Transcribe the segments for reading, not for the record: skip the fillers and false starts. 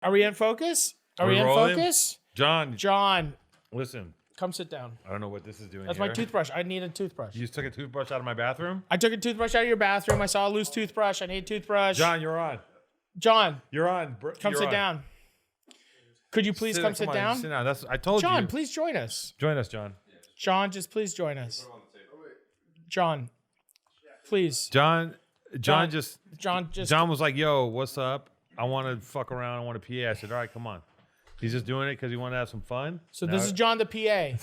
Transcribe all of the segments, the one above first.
Are we in focus? Are we we in rolling? focus? John, Listen. Come sit down. I don't know what this is doing. That's my toothbrush. I need a toothbrush. You just took a toothbrush out of my bathroom? I took a toothbrush out of your bathroom. I saw a loose toothbrush. I need a toothbrush. John, you're on. John, You're on. come sit down. Could you please come sit down? Sit down. I told you. John, please join us. Join us, John. John, just please join us. John, please. John just John was like, yo, what's up? I want to fuck around. I want a PA. I said, all right, come on. He's just doing it because he wanted to have some fun. So this is John the PA.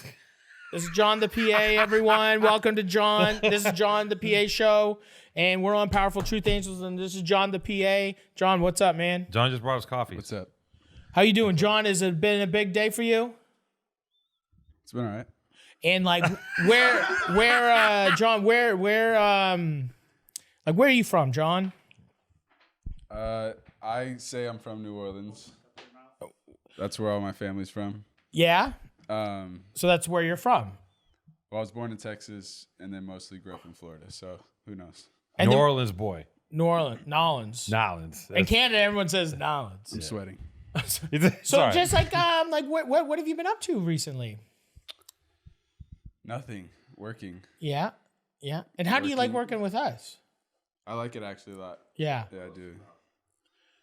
This is John the PA, everyone. Welcome to John. This is John the PA show. And we're on Powerful Truth Angels. And this is John the PA. John, what's up, man? John just brought us coffee. What's up? How you doing, John? Has it been a big day for you? It's been all right. And like, John, where are you from, John? I say I'm from New Orleans. That's where all my family's from. Yeah. Um, So that's where you're from. well, I was born in Texas and then mostly grew up in Florida. So who knows? And New Orleans boy. New Orleans, Nolans. Nolans. In Canada, everyone says Nolans. I'm sweating. So Sorry. just like what have you been up to recently? Nothing. Working. Yeah. And how do you like working with us? I like it actually a lot. Yeah. Yeah, I do.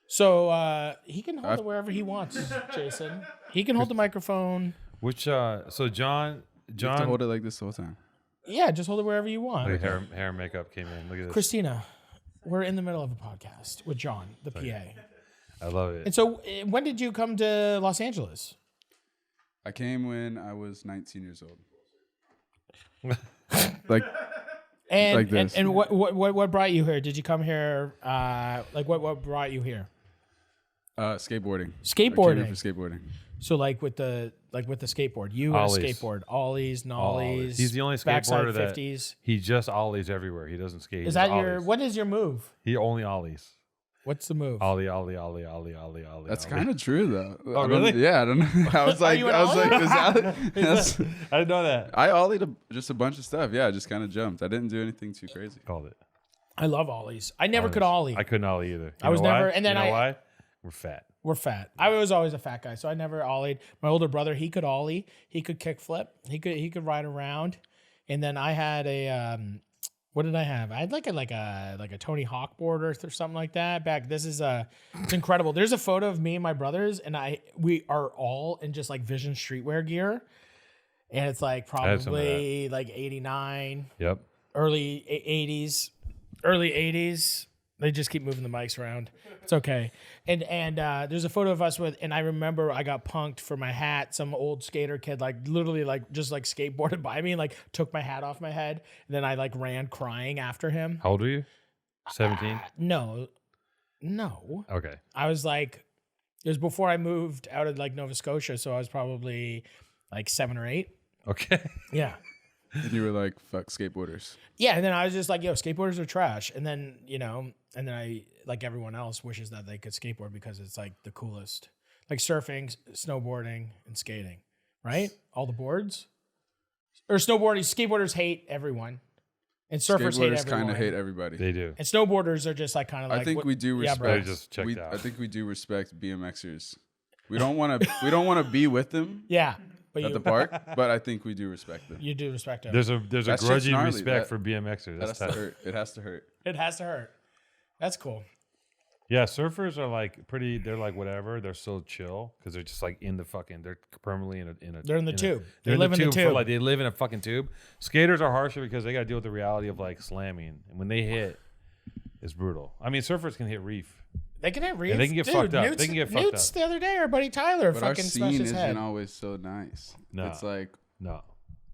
So he can hold it wherever he wants, Jason. He can hold the microphone. Which so John You have to hold it like this the whole time. Yeah, just hold it wherever you want. Look, hair and makeup came in. Look at this. Christina, we're in the middle of a podcast with John, the PA. I love it. And so when did you come to Los Angeles? I came when I was 19 years old. like And this. and what brought you here? Did you come here what brought you here? Skateboarding. Skateboarding. I came here for skateboarding. So like with the skateboard, you Ollies. and a skateboard, ollies, nollies. He's the only backside skateboarder that 50s. he just ollies everywhere. He doesn't skate. Is He that just your? ollies. What is your move? He only ollies. What's the move? Ollie. That's kind of true though. Oh, really? Yeah, I don't know. I was like, you an is that? That's, I didn't know that. I ollied just a bunch of stuff. Yeah, I just kind of jumped. I didn't do anything too crazy. Called it. I love ollies. I never could ollie. I couldn't ollie either. You I was know never- why? and then you know I- why? We're fat. We're fat. I was always a fat guy, so I never ollied. My older brother, he could ollie. He could kick flip. He could ride around. And then I had a what did I have? I had like a Tony Hawk board or something like that. It's incredible. There's a photo of me and my brothers, and we are all in just like Vision streetwear gear. And it's like probably like 89, Yep. early 80s. They just keep moving the mics around. It's okay. And there's a photo of us with, and I remember I got punked for my hat. Some old skater kid, like literally like just like skateboarded by me and like took my hat off my head. And then I like ran crying after him. How old are you? 17? No. Okay. I was like, it was before I moved out of like Nova Scotia. So I was probably like 7 or 8. Okay. Yeah. And you were like, fuck skateboarders. Yeah, and then I was just like, yo, skateboarders are trash. And then, and then I, like everyone else, wishes that they could skateboard because it's like the coolest. Like surfing, snowboarding, and skating, right? All the boards. Or snowboarding, skateboarders hate everyone. And surfers hate Skateboarders everyone. kind of hate everybody. They do. And snowboarders are just like kind of like. I think we do Yeah, bro. They respect. just checked out. I think we do respect BMXers. We don't want to. We don't want to be with them Yeah, but at the park, but I think we do respect them. you do respect them. There's a That shit's grudging gnarly. respect That- for BMXers. That That's has to tough. hurt. It has to hurt. It has to hurt. That's cool. Yeah, surfers are like pretty. They're like whatever. They're so chill because they're just like in the fucking. They're permanently in a. They're in the tube. They live in the for, tube. like they live in a fucking tube. Skaters are harsher because they got to deal with the reality of like slamming, and when they hit, it's brutal. I mean, surfers can hit reef. They can hit reefs. Yeah, they can get Dude, fucked up. Newt's, They can get fucked Newt's up. the other day, our buddy Tyler But our fucking smashed scene his head. isn't always so nice. No. It's like No,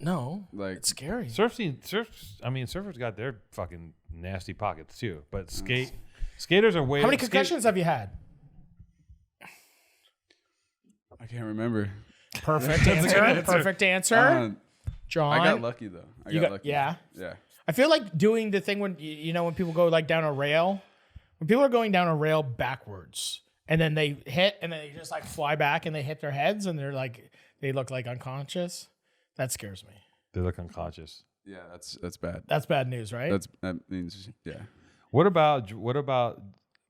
No, like it's scary. surfers got their fucking nasty pockets too. But skaters are way. How many concussions have you had? I can't remember. Perfect answer. Perfect answer. John. I got lucky though. I got lucky. Yeah. Yeah. I feel like doing the thing when when people go like down a rail, when people are going down a rail backwards and then they hit and they just like fly back and they hit their heads and they look like unconscious. That scares me. They look unconscious. Yeah, that's bad. That's bad news, right? That means yeah. What about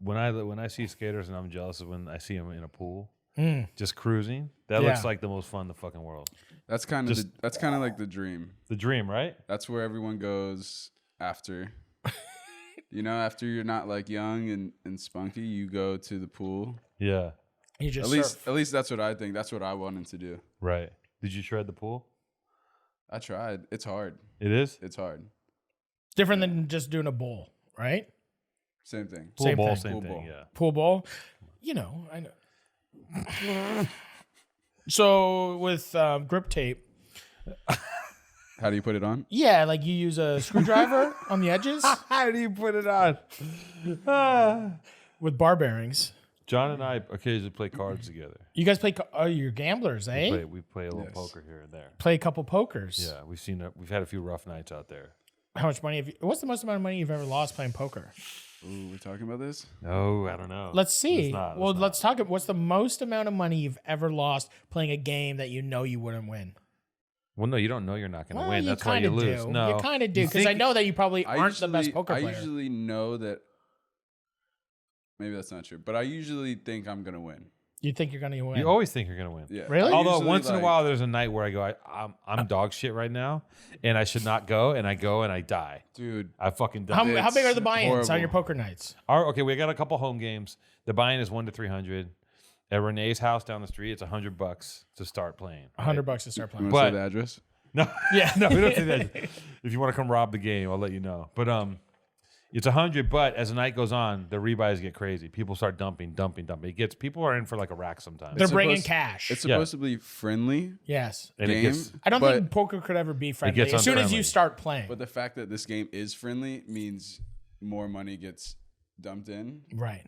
when I see skaters and I'm jealous of when I see them in a pool, just cruising. That looks like the most fun in the fucking world. That's kind of like the dream. The dream, right? That's where everyone goes after. After you're not like young and spunky, you go to the pool. Yeah. You just at least that's what I think. That's what I wanted to do. Right. Did you shred the pool? I tried. It's hard. It is? It's hard. different than just doing a bowl, right? Same thing. Pool Same ball, thing. same Pool thing, ball. yeah. Pool ball. I know. So with grip tape, How do you put it on? yeah, like you use a screwdriver on the edges How do you put it on? with bar bearings. John and I occasionally play cards together. You guys play? Oh, you're gamblers, eh? We play a little Yes. poker here and there. Play a couple pokers. Yeah, we've had a few rough nights out there. How much money have you? What's the most amount of money you've ever lost playing poker? Ooh, we're talking about this? No, I don't know. Let's see. Let's not. Let's talk. What's the most amount of money you've ever lost playing a game that you know you wouldn't win? Well, no, you don't know you're not going to Well, win. you That's why you kinda lose. do. No, You kind of do, because I think- know that you probably aren't the best poker player. I usually know that. Maybe that's not true, but I usually think I'm gonna win. You think you're going to win? You always think you're going to win. Yeah. Really? I Although usually, once in a like- while there's a night where I go, I'm dog shit right now, and I should not go, and I go and I die. dude. I fucking die. How big are the It's buy-ins on horrible. your poker nights? Okay, we got a couple home games. The buy-in is 1 to 300. At Renee's house down the street, it's $100 to start playing. right? $100 to start You playing. want to But- say the address? No, Yeah. no, we don't do that. If you want to come rob the game, I'll let you know. But it's 100. But as the night goes on, the rebuys get crazy. People start dumping. People are in for like a rack sometimes. They're It's bringing supposed- cash. It's Yeah. supposed to be friendly Yes. and it game. gets I don't but- think poker could ever be friendly. gets As soon as unfriendly. you start playing. But the fact that this game is friendly means more money gets dumped in. Right.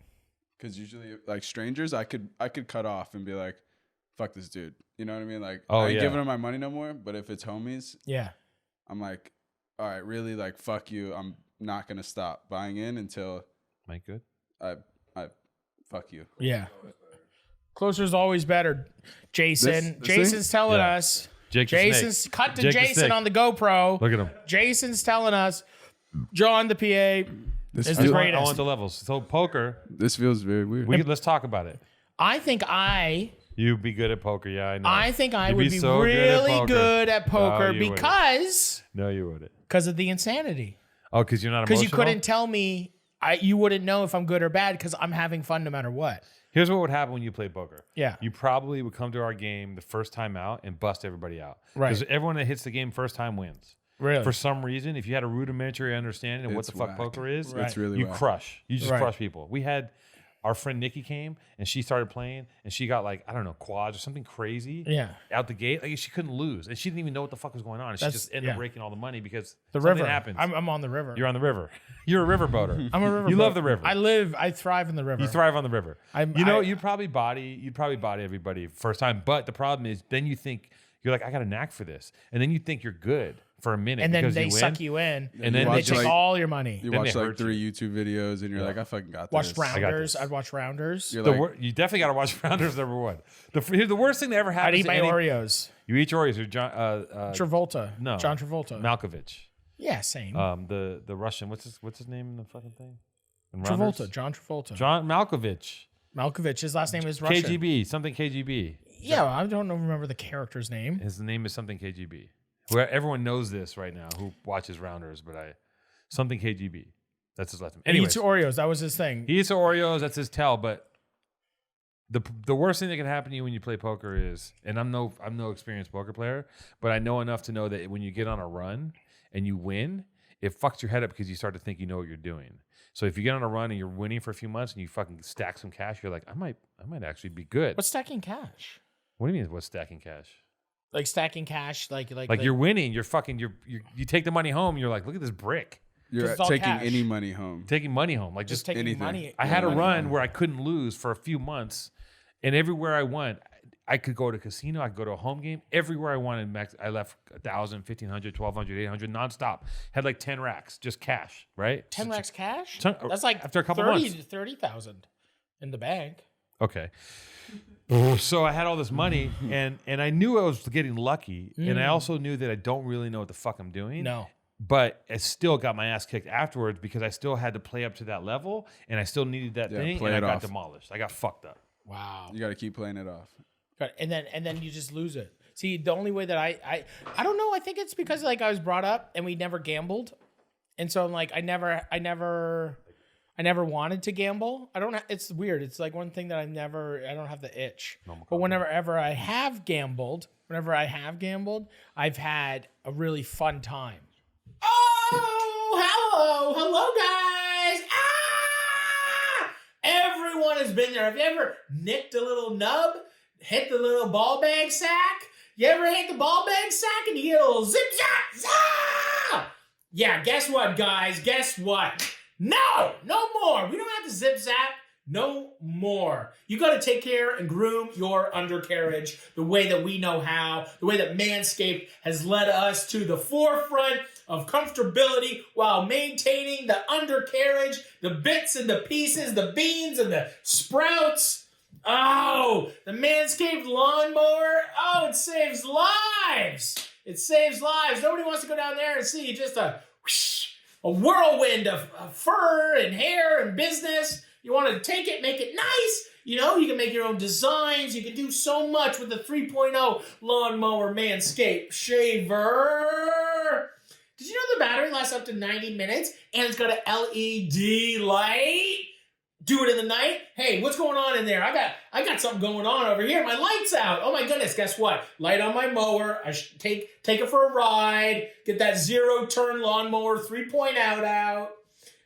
Because usually, like strangers, I could cut off and be like, "Fuck this dude." You know what I mean? Like, Oh, I ain't yeah. giving him my money no more. But if it's homies, Yeah. I'm like, "All right, really? Like, fuck you. I'm not gonna stop buying in until Mike, good. I fuck you." Yeah. Closer is always better. Jason. This Jason's telling Yeah. us. Jake the Snake. Jason's cut to Jake the Jason Snake. on the GoPro. Look at him. Jason's telling us John the PA This is feels, the I greatest. want the levels. So poker, this feels very weird. let's talk about it. I think You'd be good at poker, yeah, I know. I think I You'd would be so really good at poker No, you wouldn't. because No, you wouldn't. of the insanity. Oh, because you're not Because emotional? you couldn't tell me, you wouldn't know if I'm good or bad because I'm having fun no matter what. Here's what would happen when you play poker. Yeah. You probably would come to our game the first time out and bust everybody out. Right. Because everyone that hits the game first time wins. Really? For some reason, if you had a rudimentary understanding of what It's the fuck whack. poker is, Right. It's really you whack. crush. You just Right. crush people. We had our friend Nikki came and she started playing and she got like, I don't know, quads or something crazy Yeah. out the gate. Like she couldn't lose. And she didn't even know what the fuck was going on. And she That's- just ended up yeah. breaking all the money because The something river. happens. I'm on the river. You're on the river. You're a river boater. I'm a river. You boat. love the river. I thrive in the river. You thrive on the river. I'm- You know, I- you'd probably body everybody first time. But the problem is, then you think you're like, I got a knack for this, and then you think you're good for a minute, and then because they you suck win. you in, And then they watch, take like- all your money. You Then watch they like hurt 3 YouTube videos and you're like, I fucking got Watch this. got Rounders. this. I'd watch Rounders. You're The like, you definitely got to watch Rounders number one. Here's the worst thing that ever I'd happens. eat my Oreos. You eat your Oreos. Or John, Travolta. no. John Travolta. Malkovich. Yeah, same. The Russian. What's his name in the fucking thing? In Travolta. Rounders? John Travolta. John Malkovich. Malkovich. His last name is Russian. KGB. Something KGB. Yeah, I don't remember the character's name. His name is something KGB. Where everyone knows this right now who watches Rounders, but something KGB. That's his last name. He Anyways, eats Oreos. That was his thing. he eats Oreos. That's his tell. But the worst thing that can happen to you when you play poker is, and I'm no experienced poker player, but I know enough to know that when you get on a run and you win, it fucks your head up because you start to think you know what you're doing. So if you get on a run and you're winning for a few months and you fucking stack some cash, you're like, I might actually be good. What's stacking cash? What do you mean? What's stacking cash? Like stacking cash, like You're winning. You're fucking. You take the money home. You're like, look at this brick. you're it's all taking cash. any money home. Taking money home. Like just just taking anything. money. I had a money run home. where I couldn't lose for a few months, and everywhere I went, I could go to a casino, I could go to a home game. Everywhere I wanted, max, I left 1,000, 1,500, 1,200, 800 nonstop. Had like 10 racks, just cash, right? 10 racks cash? Ton- That's like after a couple 30,000 in the bank. Okay. So I had all this money, and I knew I was getting lucky, and I also knew that I don't really know what the fuck I'm doing. No. But I still got my ass kicked afterwards because I still had to play up to that level, and I still needed that thing, and I got demolished. I got fucked up. Wow. You got to keep playing it off. And then you just lose it. See, the only way that I don't know. I think it's because like I was brought up and we never gambled, and so I'm like I never wanted to gamble. It's weird. It's like one thing that I don't have the itch. But whenever I have gambled, I've had a really fun time. Oh, hello guys. Everyone has been there. Have you ever nicked a little nub? Hit the little ball bag sack? You ever hit the ball bag sack and you get a little zip zap zah? Yeah, guess what, guys? Guess what? No more. We don't have to zip zap. No more. You got to take care and groom your undercarriage the way that we know how, the way that Manscape has led us to the forefront of comfortability while maintaining the undercarriage, the bits and the pieces, the beans and the sprouts. Oh, the Manscaped lawnmower. Oh, it saves lives. It saves lives. Nobody wants to go down there and see just a whirlwind of fur and hair and business. You want to take it, make it nice. You know, you can make your own designs. You can do so much with the 3.0 lawnmower Manscaped shaver. Did you know the battery lasts up to 90 minutes and it's got an LED light? Do it in the night. Hey, what's going on in there? I got something going on over here. My light's out. Oh my goodness, guess what? Light on my mower. I should take it for a ride. Get that 0-turn lawnmower 3.0 out.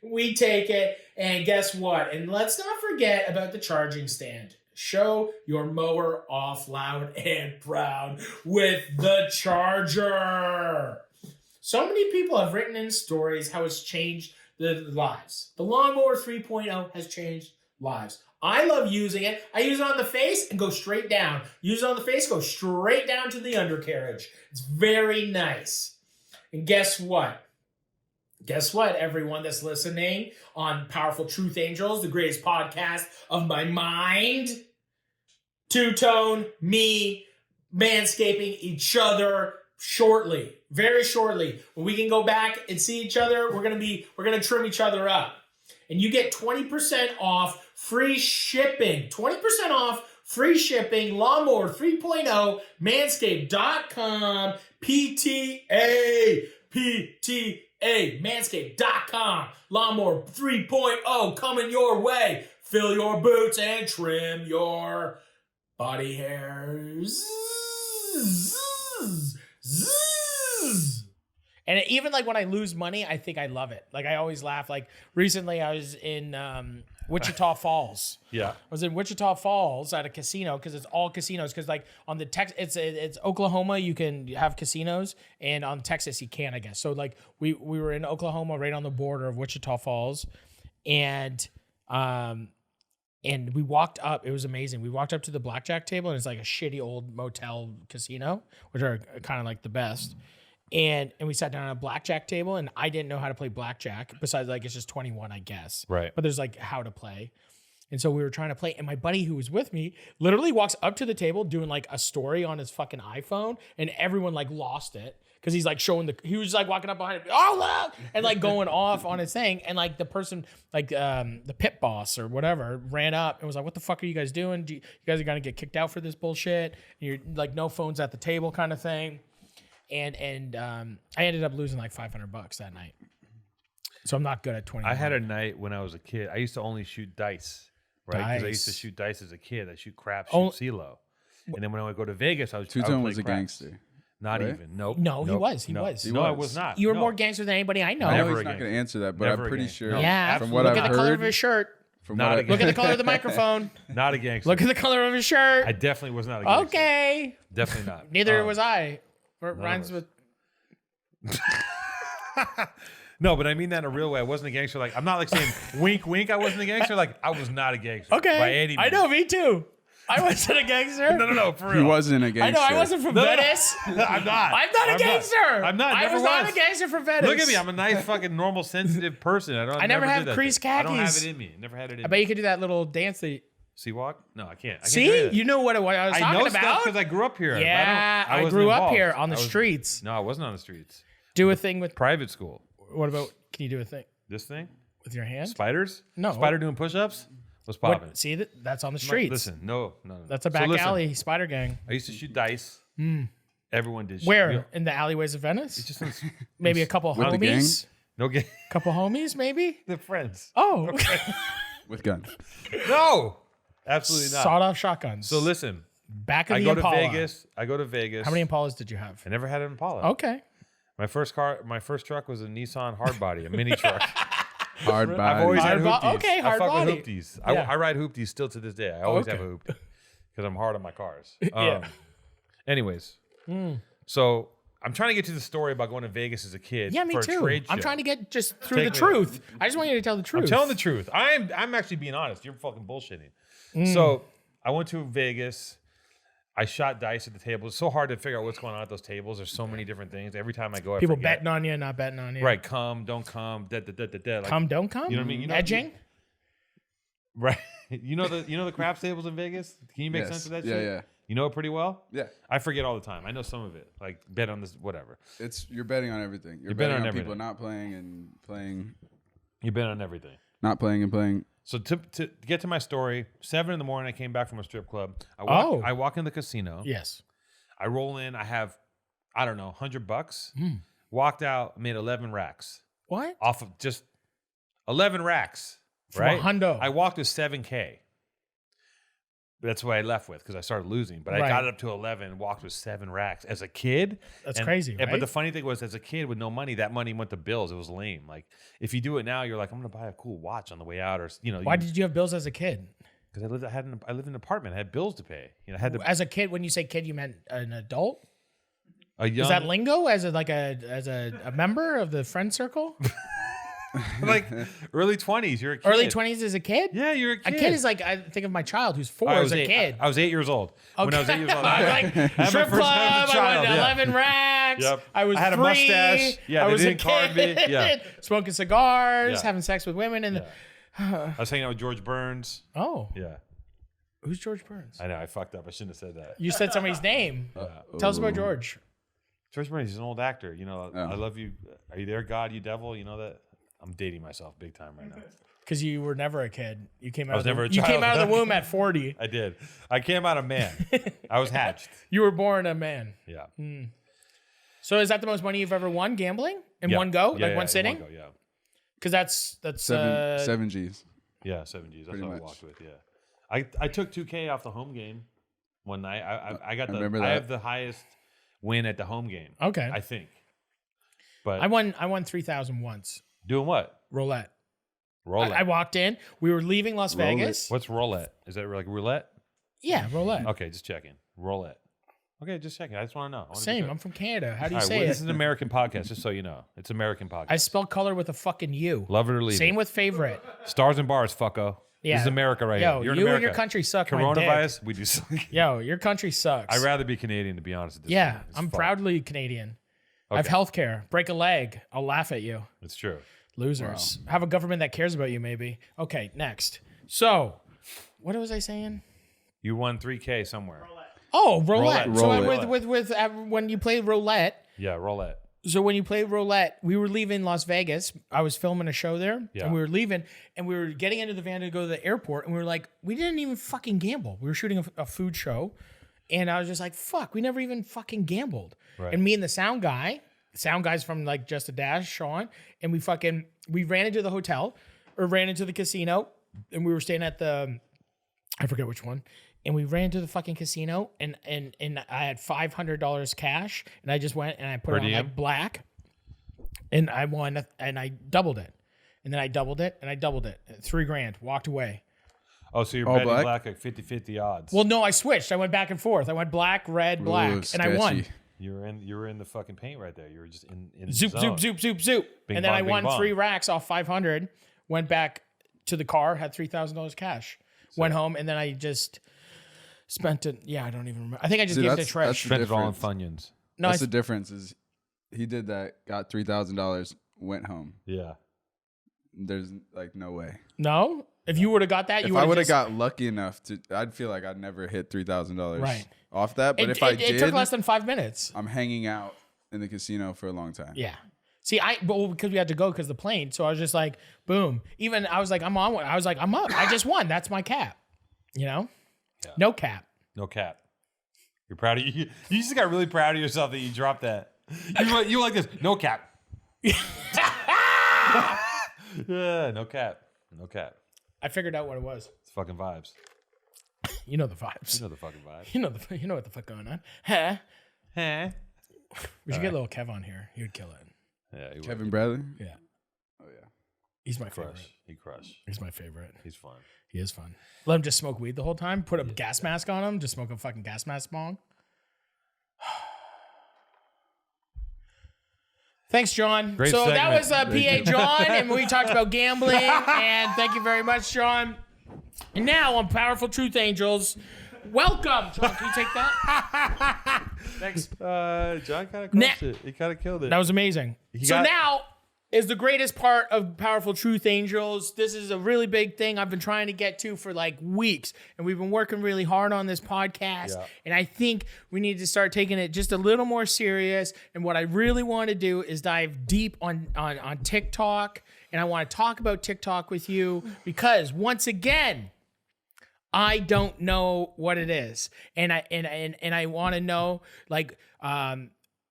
We take it, and guess what? And let's not forget about the charging stand. Show your mower off loud and proud with the charger. So many people have written in stories how it's changed their lives. The lawnmower 3.0 has changed lives. I love using it. I use it on the face and go straight down. Use it on the face, go straight down to the undercarriage. It's very nice. And guess what? Guess what, everyone that's listening on Powerful Truth Angels, the greatest podcast of my mind? Two-tone, me, manscaping each other shortly, very shortly. When we can go back and see each other, we're gonna trim each other up. And you get 20% off free shipping. 20% off free shipping, lawnmower 3.0, manscaped.com, PTA, manscaped.com, lawnmower 3.0 coming your way. Fill your boots and trim your body hairs. And even like when I lose money, I think I love it. Like I always laugh. Like recently I was in Wichita Falls. Yeah. I was in Wichita Falls at a casino because it's all casinos. Because like on the it's Oklahoma, you can have casinos, and on Texas you can't, I guess. So like we were in Oklahoma, right on the border of Wichita Falls, and we walked up. It was amazing. We walked up to the blackjack table, and it's like a shitty old motel casino, which are kind of like the best. And we sat down at a blackjack table, and I didn't know how to play blackjack. Besides, like, it's just 21, I guess. Right. But there's like how to play. And so we were trying to play, and my buddy who was with me literally walks up to the table doing like a story on his fucking iPhone, and everyone like lost it because he's like he was like walking up behind him, oh look, and like going off on his thing, and like the person, like the pit boss or whatever, ran up and was like, "What the fuck are you guys doing? You guys are gonna get kicked out for this bullshit." And you're like, no phones at the table, kind of thing. And I ended up losing like $500 that night. So I'm not good at 20. I had a night when I was a kid. I used to only shoot dice, right? Because I used to shoot dice as a kid. I shoot crap, shoot CeeLo. And then when I would go to Vegas, I would Two-Tone was a craps. gangster. Not right? even. Nope. No, he nope. was. He no. was. No, I was not. You were no. more gangster than anybody I know. I know Never he's not again. going to answer that, but Never I'm pretty again. sure. No. Yeah. From what Look I've at the color heard, of his shirt. from Not what again. Look at the color of the microphone. Not a gangster. Look at the color of his shirt. I definitely was not a gangster. Okay. Definitely not. Neither was I. Rhymes with. No, but I mean that in a real way. I wasn't a gangster. Like, I'm not like saying wink, wink. I wasn't a gangster. Like, I was not a gangster. Okay. By any means. I know, me too. I wasn't a gangster. No, for real. he wasn't a gangster. I know, I wasn't from Venice. I'm not. I'm not a gangster. I'm not. I Never was not a gangster from Venice. Look at me. I'm a nice, fucking, normal, sensitive person. I never have did that creased shit. I don't have khakis. it in me. Never had it in I me. bet you could do that little dance that. Sea walk? No, I can't. I See, can't do you know what I was I talking know about. stuff because I grew up here. Yeah, I I wasn't grew up involved. here on the streets. No, I wasn't on the streets. Do a thing with. Private school. What about? Can you do a thing This thing? with your hand? Spiders? No. Spider doing push-ups? What's popping? What, see that's on the streets. Listen, no. That's a back alley spider gang. I used to shoot dice. Everyone did. Where? In the alleyways of Venice? It's just Maybe a couple With the gang? homies. no game. Couple homies, maybe. They're friends. Oh, With guns. No, absolutely not. sawed-off shotguns. So listen, back of I the go Impala. to Vegas. I go to Vegas. How many Impalas did you have? I never had an Impala. Okay. My first truck was a Nissan hardbody, a mini truck. Hard I've body. always had Hard bo- hoopties. okay, hard I fuck body. with hoopties. Yeah. I ride hoopties still to this day. I always have a Okay. hoopty because I'm hard on my cars. Yeah. Anyways, so I'm trying to get to the story about going to Vegas as a kid. Yeah, me for a too. trade I'm show. trying to get just through Take the me there. truth. I just want you to tell the truth. I'm telling the truth. I'm actually being honest. You're fucking bullshitting. So I went to Vegas. I shot dice at the table. It's so hard to figure out what's going on at those tables. There's so many different things. Every time I go, I People forget. betting on you, not betting on you. Right, come, don't come, like, Come, don't come. You know what I mean? You know- Edging. right. You know the craps tables in Vegas? Can you make Yes. sense of that Yeah, shit? yeah. You know it pretty well? Yeah. I forget all the time. I know some of it. Like bet on this, whatever. You're betting on everything. You're betting betting on on people everything. not playing and playing, You bet on everything. not playing and playing. So to get to my story, 7 a.m, I came back from a strip club. I walk in the casino. Yes. I roll in. I have, I don't know, $100. Walked out, made 11 racks What? off of just 11 racks. From right? a hundo. I walked with 7K. That's what I left with because I started losing. But I Right. got it up to 11 and walked with 7 racks as a kid. That's crazy, But right? the funny thing was, as a kid with no money, that money went to bills. It was lame. Like if you do it now, you're like, I'm gonna buy a cool watch on the way out, or Why did you have bills as a kid? Because I lived in an apartment. I had bills to pay. I had to As a kid, when you say kid, you meant an adult? a young Is that lingo as a member of the friend circle? like early 20s. You're a kid. Early 20s as a kid? Yeah, you're a A kid. kid is like, I think of my child who's 4 I as was a eight. kid. I was 8 years old. When I was 8 years old. I like had my strip first time club. as a I child, went to yeah. 11 racks. Yep. I was I had a free. mustache. Yeah, I they was a didn't card me. kid. Yeah. Smoking cigars, Yeah. having sex with women. And I was hanging out with George Burns. oh, Yeah. who's George Burns? I know. I fucked up. I shouldn't have said that. You said somebody's name. Tell us about George. George Burns, he's an old actor. Oh. I love you. Are you there, God, you devil? You know that? I'm dating myself big time right now. Because you were never a kid. You came out. was never a You came child. out of the womb at 40. I did. I came out a man. I was hatched. You were born a man. Yeah. So is that the most money you've ever won gambling in Yeah. one go, Yeah, like yeah, one in sitting? go, yeah. Because that's Seven G's. Yeah, 7 G's. That's Pretty what I much. walked with. Yeah. I took 2K off the home game one night. I got remember I that. have the highest win at the home game. okay. I think. But I won 3,000 once. doing what? Roulette. Roulette. I walked in. We were leaving Las Roulette. Vegas. What's roulette? Is that like roulette? Yeah, roulette. Okay, just checking. Roulette. Okay, just checking. I just want to know. I wanna be Same. sure. I'm from Canada. How do you All right, say well, it? this is an American podcast, just so you know. It's American podcast. I spell color with a fucking U. Love it or leave Same it. with favorite. Stars and bars, fucko. Yeah. This is America right Yo, here. You're in you America. and your country suck my dick. Coronavirus, we do suck. Yo, your country sucks. I'd rather be Canadian, to be honest. At this Yeah, point. It's I'm fun. proudly Canadian. I have Okay. health care. Break a leg. I'll laugh at you. It's true. Losers. Have a government that cares about you, maybe. Okay, next. So, what was I saying? You won 3K somewhere. Oh, roulette. Roulette. So Roulette. with when you play roulette. Yeah, roulette. So when you play roulette, we were leaving Las Vegas. I was filming a show there, Yeah. and we were leaving, and we were getting into the van to go to the airport, and we were like, we didn't even fucking gamble. We were shooting a food show, and I was just like, fuck, we never even fucking gambled. Right. And me and the sound guy's from like Just a Dash, Sean, and we ran into the hotel or ran into the casino, and we were staying at I forget which one. And we ran to the fucking casino, and I had $500 cash, and I just went and I put Per it on diem? like black, and I won, and I doubled it, and then I doubled it, and I doubled it, $3,000. Walked away. Oh, so you're All betting black? black like 50-50 odds. Well, no, I switched. I went back and forth. I went black, red, black, Ooh, and I won. sketchy. you were in the fucking paint right there. You were just in the Zoop, zone. zoop, zoop, zoop, zoop, Bing and then bong, I bing won bong. 3 racks off 500. Went back to the car, had $3,000 cash. Went home, and then I just spent it. Yeah, I don't even remember. I think I just See, gave it to that's- Trish. Spent it all in Difference. Funyuns. No, That's the difference. Is he did that, got $3,000, went home. Yeah. There's like no way. no. If you would have got that, If you I would would have have got lucky enough to, I'd feel like I'd never hit $3,000 Right. off that. But It, if I it did, took less than 5 minutes. I'm hanging out in the casino for a long time. Yeah. See, because we had to go because the plane. So I was just like, boom. Even I was like, I'm on one. I was like, I'm up. I just won. That's my cap. You know? Yeah. No cap. No cap. You're proud of you. You just got really proud of yourself that you dropped that. You like this. No cap. Yeah, no cap. No cap. I figured out what it was. It's fucking vibes. You know the vibes. You know the fucking vibes. You know what the fuck going on. Huh? Huh? We should get little Kev on here. He would kill it. Yeah, he Kevin Bradley? Yeah. Oh, yeah. He's my crush. favorite. He crush. He's my favorite. He's fun. He is fun. Let him just smoke weed the whole time. Put a gas mask on him. Just smoke a fucking gas mask bong. Thanks, John. Great so segment. that was PA John, and we talked about gambling. And thank you very much, John. And now on Powerful Truth Angels, welcome. John, can you take that? Thanks. John kind of crushed it. He kind of killed it. That was amazing. Now is the greatest part of Powerful Truth Angels. This is a really big thing I've been trying to get to for like weeks, and we've been working really hard on this podcast. Yeah. And I think we need to start taking it just a little more serious. And what I really want to do is dive deep on TikTok, and I want to talk about TikTok with you because once again, I don't know what it is, and I want to know like.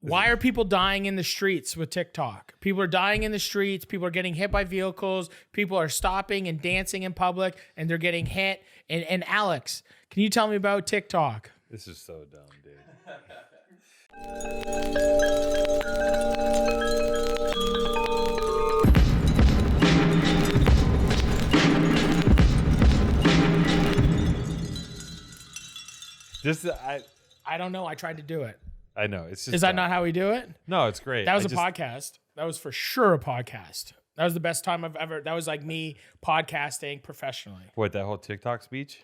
Why are people dying in the streets with TikTok? People are dying in the streets. People are getting hit by vehicles. People are stopping and dancing in public, and they're getting hit. And Alex, can you tell me about TikTok? This is so dumb, dude. I don't know. I tried to do it. I know. It's just Is that dumb. not how we do it? No, it's great. That was a podcast. That was for sure a podcast. That was the best time I've ever. That was like me podcasting professionally. What, that whole TikTok speech?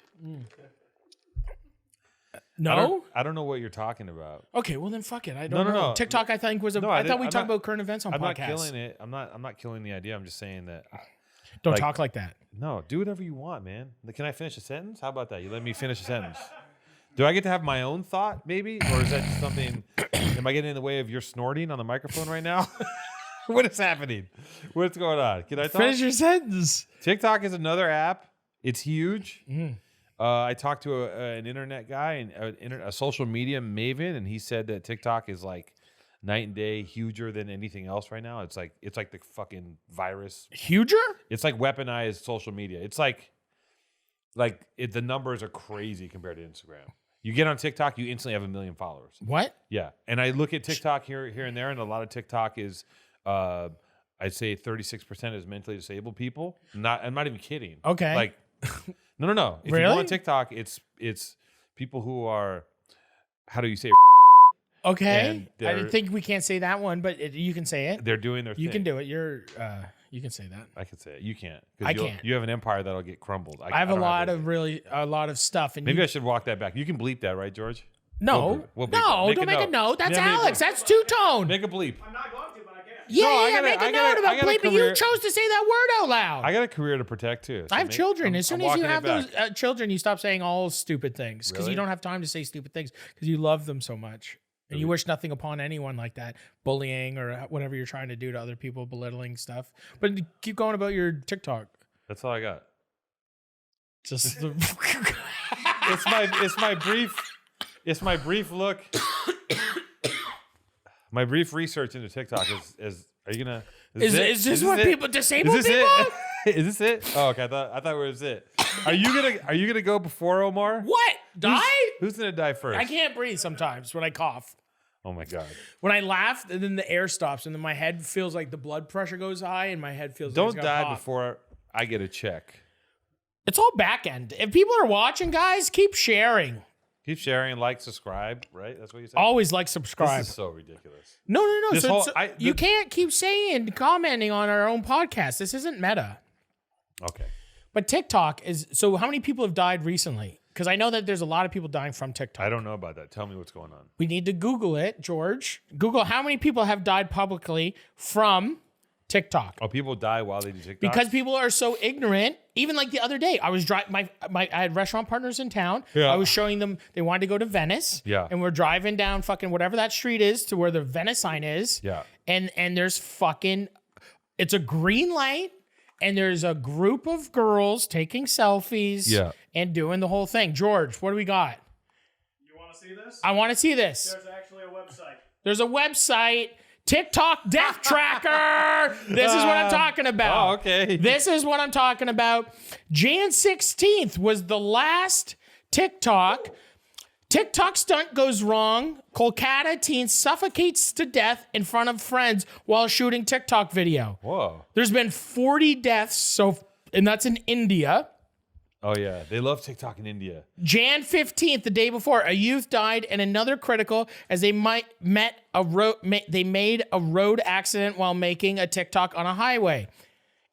No? I don't know what you're talking about. Okay, well then fuck it. I don't know. No. TikTok I think was a. No, I thought we I'm talked not- about current events on I'm podcasts. not killing it. I'm not killing the idea. I'm just saying that. Don't like- talk like that. No, do whatever you want, man. Can I finish a sentence? How about that? You let me finish a sentence. Do I get to have my own thought, maybe? Or is that just something... Am I getting in the way of your snorting on the microphone right now? What is happening? What's going on? Can I talk? Finish your sentence. TikTok is another app. It's huge. Mm. I talked to an internet guy and a social media maven, and he said that TikTok is like night and day huger than anything else right now. It's like the fucking virus. Huger? It's like weaponized social media. It's like the numbers are crazy compared to Instagram. You get on TikTok, you instantly have 1 million followers. What? Yeah, and I look at TikTok here and there, and a lot of TikTok is, I'd say 36% is mentally disabled people. I'm not even kidding. Okay. Like, no. If you Really? go on TikTok, it's people who are, how do you say it? Okay. And I didn't think we can't say that one, but you can say it. They're doing their thing. You can do it. You can say that. I can say it. You can't. I can't. You have an empire that'll get crumbled. I have a don't lot that. of a lot of stuff. And Maybe I should walk that back. You can bleep that, right, George? no, We'll bleep no, that. don't make a note. That's Yeah, Alex. That's two-tone. Make a bleep. I'm not going to, but I can. Yeah, make a I note about got a bleeping. You career- chose to say that word out loud. I got a career to protect too. so I have children. As soon as you walking have it those back. children, you stop saying all stupid things because Really? you don't have time to say stupid things because you love them so much. And you wish nothing upon anyone like that, bullying or whatever you're trying to do to other people, belittling stuff. But keep going about your TikTok. That's all I got. Just It's my brief look. My brief research into TikTok is are you gonna is this what it? people disabled Is this people? it? Is this it? Oh, okay. I thought it was it. Are you gonna go before Omar? What? Die? Who's gonna die first? I can't breathe sometimes when I cough. Oh my god. When I laugh, and then the air stops, and then my head feels like the blood pressure goes high, and my head feels like Don't it's gonna die pop. before I get a check. It's all back end. If people are watching, guys, keep sharing. Keep sharing, like, subscribe. Right? That's what you said. Always like, subscribe. This is so ridiculous. No. This So, whole- so I- you the- can't keep saying, commenting on our own podcast. This isn't meta. Okay. But TikTok is. So how many people have died recently? Because I know that there's a lot of people dying from TikTok. I don't know about that. Tell me what's going on. We need to Google it, George. Google how many people have died publicly from TikTok. Oh, people die while they do TikTok? Because people are so ignorant. Even like the other day, I was driving. I had restaurant partners in town. Yeah. I was showing them they wanted to go to Venice. Yeah. And we're driving down fucking whatever that street is to where the Venice sign is. Yeah. And there's fucking, it's a green light, and there's a group of girls taking selfies. Yeah. And doing the whole thing. George, what do we got? You want to see this? I want to see this. There's actually a website. There's a website. TikTok Death Tracker. This is what I'm talking about. Oh, okay. This is what I'm talking about. Jan 16th was the last TikTok. TikTok stunt goes wrong. Kolkata teen suffocates to death in front of friends while shooting TikTok video. Whoa. There's been 40 deaths, and that's in India. Oh, yeah. They love TikTok in India. Jan 15th, the day before, a youth died and another critical as they made a road accident while making a TikTok on a highway.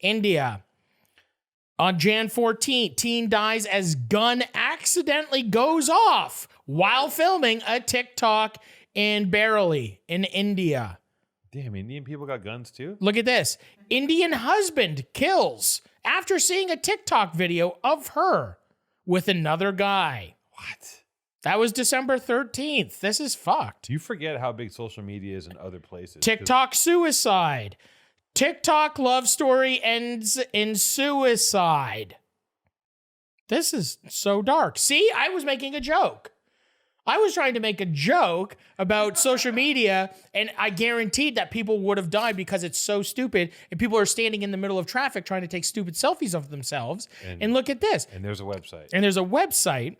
India. On Jan 14th, teen dies as gun accidentally goes off while filming a TikTok in Bareilly in India. Damn, Indian people got guns too? Look at this. Indian husband kills after seeing a TikTok video of her with another guy. What? That was December 13th. This is fucked. You forget how big social media is in other places. TikTok suicide. TikTok love story ends in suicide. This is so dark. See, I was making a joke. I was trying to make a joke about social media, and I guaranteed that people would have died because it's so stupid, and people are standing in the middle of traffic trying to take stupid selfies of themselves. And look at this. And there's a website. And there's a website.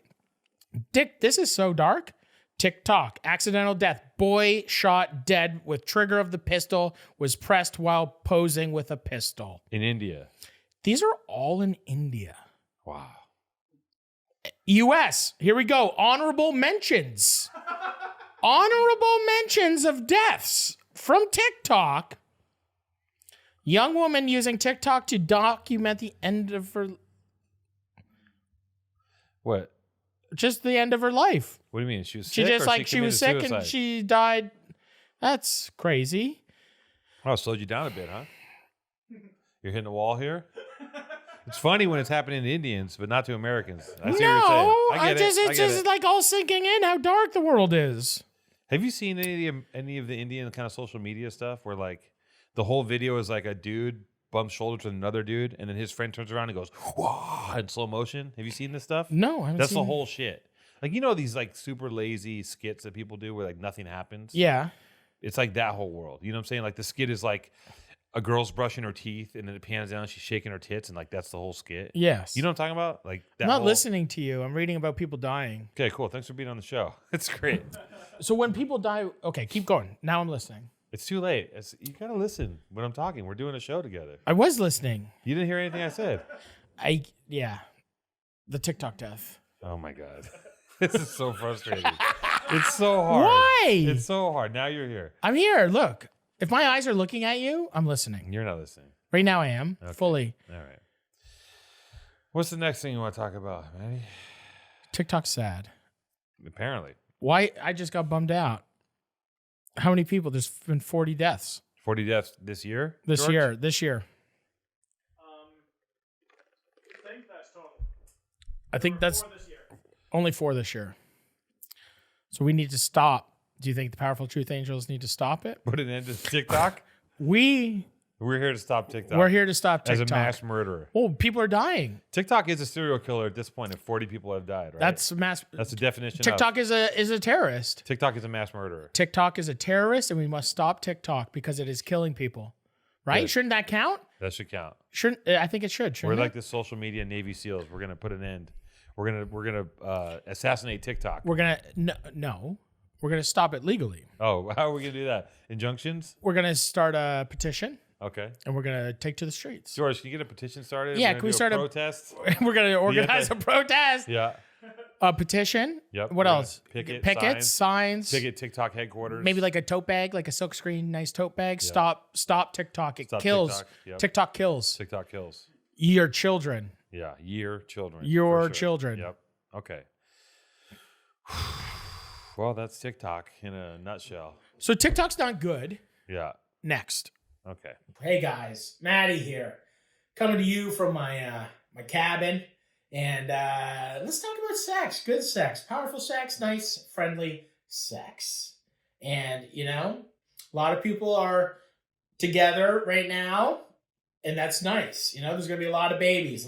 This is so dark. TikTok, accidental death. Boy shot dead with trigger of the pistol, was pressed while posing with a pistol. In India. These are all in India. Wow. US, here we go. Honorable mentions. Honorable mentions of deaths from TikTok. Young woman using TikTok to document the end of her... What? Just the end of her life. What do you mean? She was sick? She just or like she was sick committed and suicide? she died. That's crazy. Oh, slowed you down a bit, huh? You're hitting the wall here? It's funny when it's happening to Indians, but not to Americans. I see what you're saying. I get it. It's just like all sinking in how dark the world is. Have you seen any of the Indian kind of social media stuff where like the whole video is like a dude bumps shoulders with another dude, and then his friend turns around and goes, "Whoa!" in slow motion? Have you seen this stuff? No, I haven't That's seen the whole shit. Like, you know, these like super lazy skits that people do where like nothing happens. Yeah. It's like that whole world. You know what I'm saying? Like the skit is like a girl's brushing her teeth, and then it pans down, she's shaking her tits, and like that's the whole skit. Yes. You know what I'm talking about? Like that. I'm not whole... listening to you. I'm reading about people dying. Okay, cool. Thanks for being on the show. It's great. So when people die, okay, keep going. Now I'm listening. It's too late. You gotta listen when I'm talking. We're doing a show together. I was listening. You didn't hear anything I said. The TikTok death. Oh my god, this is so frustrating. It's so hard. Why? It's so hard. Now you're here. I'm here. Look, if my eyes are looking at you, I'm listening. You're not listening. Right now I am, Okay. fully. All right. What's the next thing you want to talk about, Matty? TikTok's sad. Apparently, Why? I just got bummed out. How many people? There's been 40 deaths 40 deaths this year. this George? year. This year. I think that's total. I think that's For this year. only 4 this year. So we need to stop. Do you think the Powerful Truth Angels need to stop it? Put an end to TikTok. We're We're here to stop TikTok. here to stop TikTok. as a mass murderer. Oh, people are dying. TikTok is a serial killer at this point. If 40 people have died, right? That's mass. the definition. TikTok is a terrorist. TikTok is a mass murderer. TikTok is a terrorist, and we must stop TikTok because it is killing people. Right? Good. Shouldn't that count? That should count. Shouldn't I think it should? We're Shouldn't like it? the social media Navy SEALs. We're gonna put an end. We're gonna assassinate TikTok. We're gonna no. We're gonna stop it legally. Oh, how are we gonna do that? Injunctions? We're gonna start a petition, Okay. and we're gonna take to the streets. George, can you get a petition started? Yeah, We're gonna can we do start a- protest? We're gonna organize the- a protest, Yeah. a petition. Yep. What We're gonna else? Pickets, signs. Picket TikTok headquarters. Maybe like a tote bag, like a silkscreen, nice tote bag. Yeah. Stop TikTok. It Stop kills. TikTok. Yep. TikTok kills TikTok kills. your children. Yeah. Your children. Your for sure. children. Yep. Okay. Well, that's TikTok in a nutshell. So TikTok's not good. Yeah. Next, Okay. Hey guys, Matty here, coming to you from my my cabin, and let's talk about sex. Good sex, powerful sex, nice, friendly sex. And a lot of people are together right now, and that's nice. There's gonna be a lot of babies.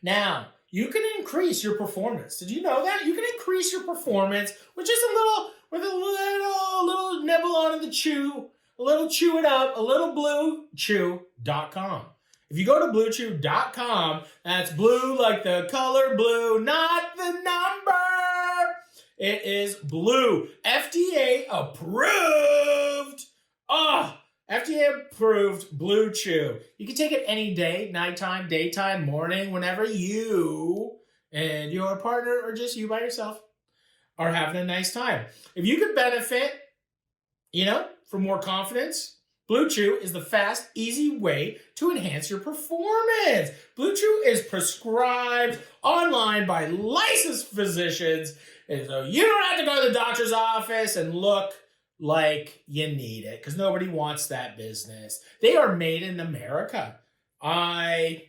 Now you can increase your performance. Did you know that you can increase your performance with just a little nibble on the chew? A little chew it up, a little bluechew.com. If you go to bluechew.com, that's blue like the color blue, not the number. It is blue. FDA approved. FDA approved Blue Chew. You can take it any day, nighttime, daytime, morning, whenever you and your partner or just you by yourself are having a nice time. If you could benefit, for more confidence, Blue Chew is the fast, easy way to enhance your performance. Blue Chew is prescribed online by licensed physicians, and so you don't have to go to the doctor's office and look like you need it, because nobody wants that business. They are made in America. I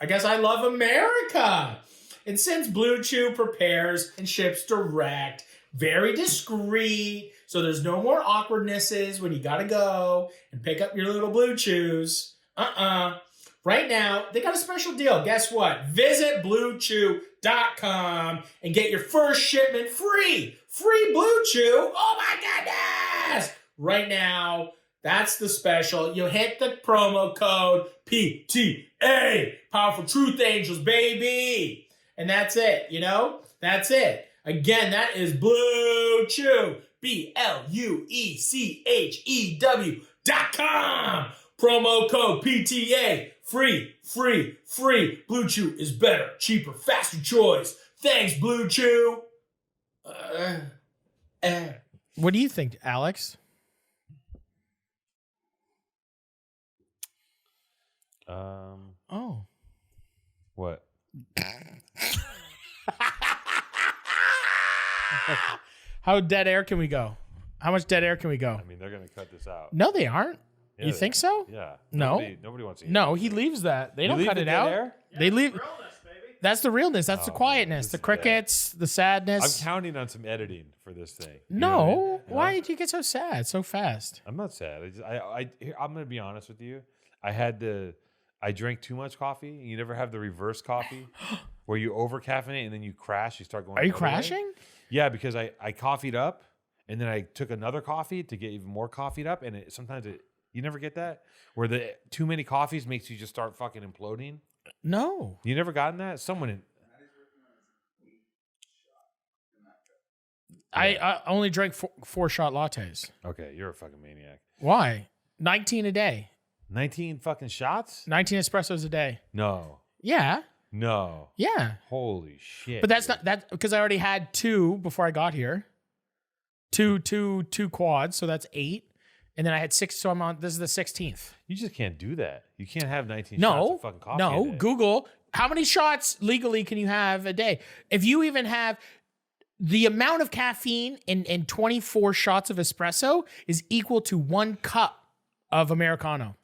guess I love America. And since Blue Chew prepares and ships direct, very discreet, so there's no more awkwardnesses when you gotta go and pick up your little Blue Chews. Right now, they got a special deal. Guess what? Visit bluechew.com and get your first shipment free. Free Blue Chew. Oh my goodness! Right now, that's the special. You hit the promo code PTA. Powerful Truth Angels, baby. And that's it, That's it. Again, that is Blue Chew. BLUECHEW.com. Promo code PTA. Free. Blue Chew is better, cheaper, faster choice. Thanks, Blue Chew. What do you think, Alex? Oh. What? How dead air can we go? How much dead air can we go? I mean, they're gonna cut this out. No, they aren't. Yeah, You think so? Yeah. No. Nobody wants to hear No, that he shit. leaves that. They You don't leave cut the it dead out. air? They leave. Realness, baby. That's the realness. That's the Oh, man, quietness. this The is crickets. The I'm sadness. counting on some editing for this thing. You know what I No. mean? Why did you get so sad so fast? I'm not sad. I'm gonna be honest with you. I drank too much coffee. And you never have the reverse coffee where you over caffeinate and then you crash. You start going. Are you the other way? crashing? Yeah, because I coffeed up and then I took another coffee to get even more coffeed up, and you never get that where the too many coffees makes you just start fucking imploding. No. You never gotten that? I only drank four shot lattes. Okay, you're a fucking maniac. Why? 19 a day. 19 fucking shots? 19 espressos a day. No. Yeah. Yeah. Holy shit. But that's dude. not that because I already had two before I got here. Two quads, so that's 8. And then I had 6, so this is the 16th. You just can't do that. You can't have 19 shots of fucking coffee. No, a day. Google how many shots legally can you have a day? If you even have the amount of caffeine in 24 shots of espresso is equal to 1 cup of Americano.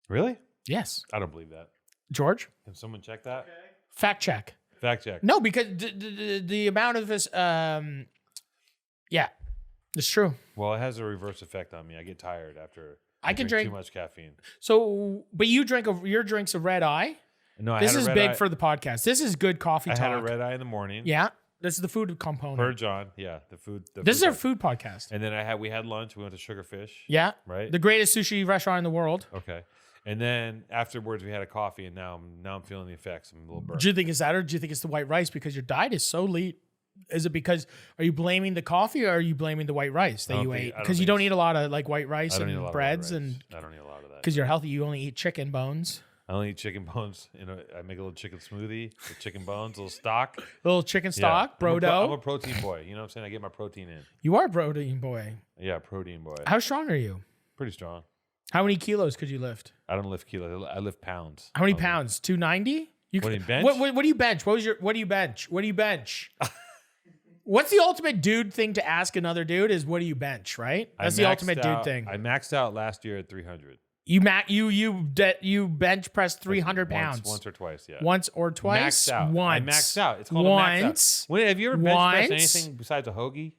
Really? Yes. I don't believe that. George, Can someone check that? fact check. Fact check. No, because the amount of this, yeah, it's true. Well, it has a reverse effect on me. I get tired after I can drink too much caffeine. So, but you drink your drink's a red eye. No, This is big eye. for the podcast. This is good coffee I talk. had a red eye in the morning. Yeah, this is the food component. Per John. Yeah, the food. This is our part. food podcast. And then we had lunch. We went to Sugarfish. Yeah, Right. the greatest sushi restaurant in the world. Okay. And then afterwards we had a coffee, and now I'm feeling the effects. I'm a little burnt. Do you think it's that, or do you think it's the white rice because your diet is so lean? Is it because are you blaming the coffee, or are you blaming the white rice that you ate? Because you don't eat a lot of like white rice I don't eat a lot and of breads, white rice. and I don't eat a lot of that. because you're healthy, you only eat chicken bones, I only eat chicken bones. I make a little chicken smoothie with chicken bones, a little stock. little chicken stock, I'm brodo. a protein boy. You know what I'm saying? I get my protein in. You are a protein boy. Yeah, protein boy. How strong are you? Pretty strong. How many kilos could you lift? I don't lift kilos. I lift pounds. How many Only. pounds? 290? What do you bench? What do you bench? What do you bench? What do you bench? What's the ultimate dude thing to ask another dude is what do you bench, right? That's the ultimate dude thing. I maxed out last year at 300. You bench press 300 pounds. Once or twice, yeah. Once or twice? Maxed out. Once. I maxed out. It's called a max Once. out. Have you ever bench pressed Once. anything besides a hoagie?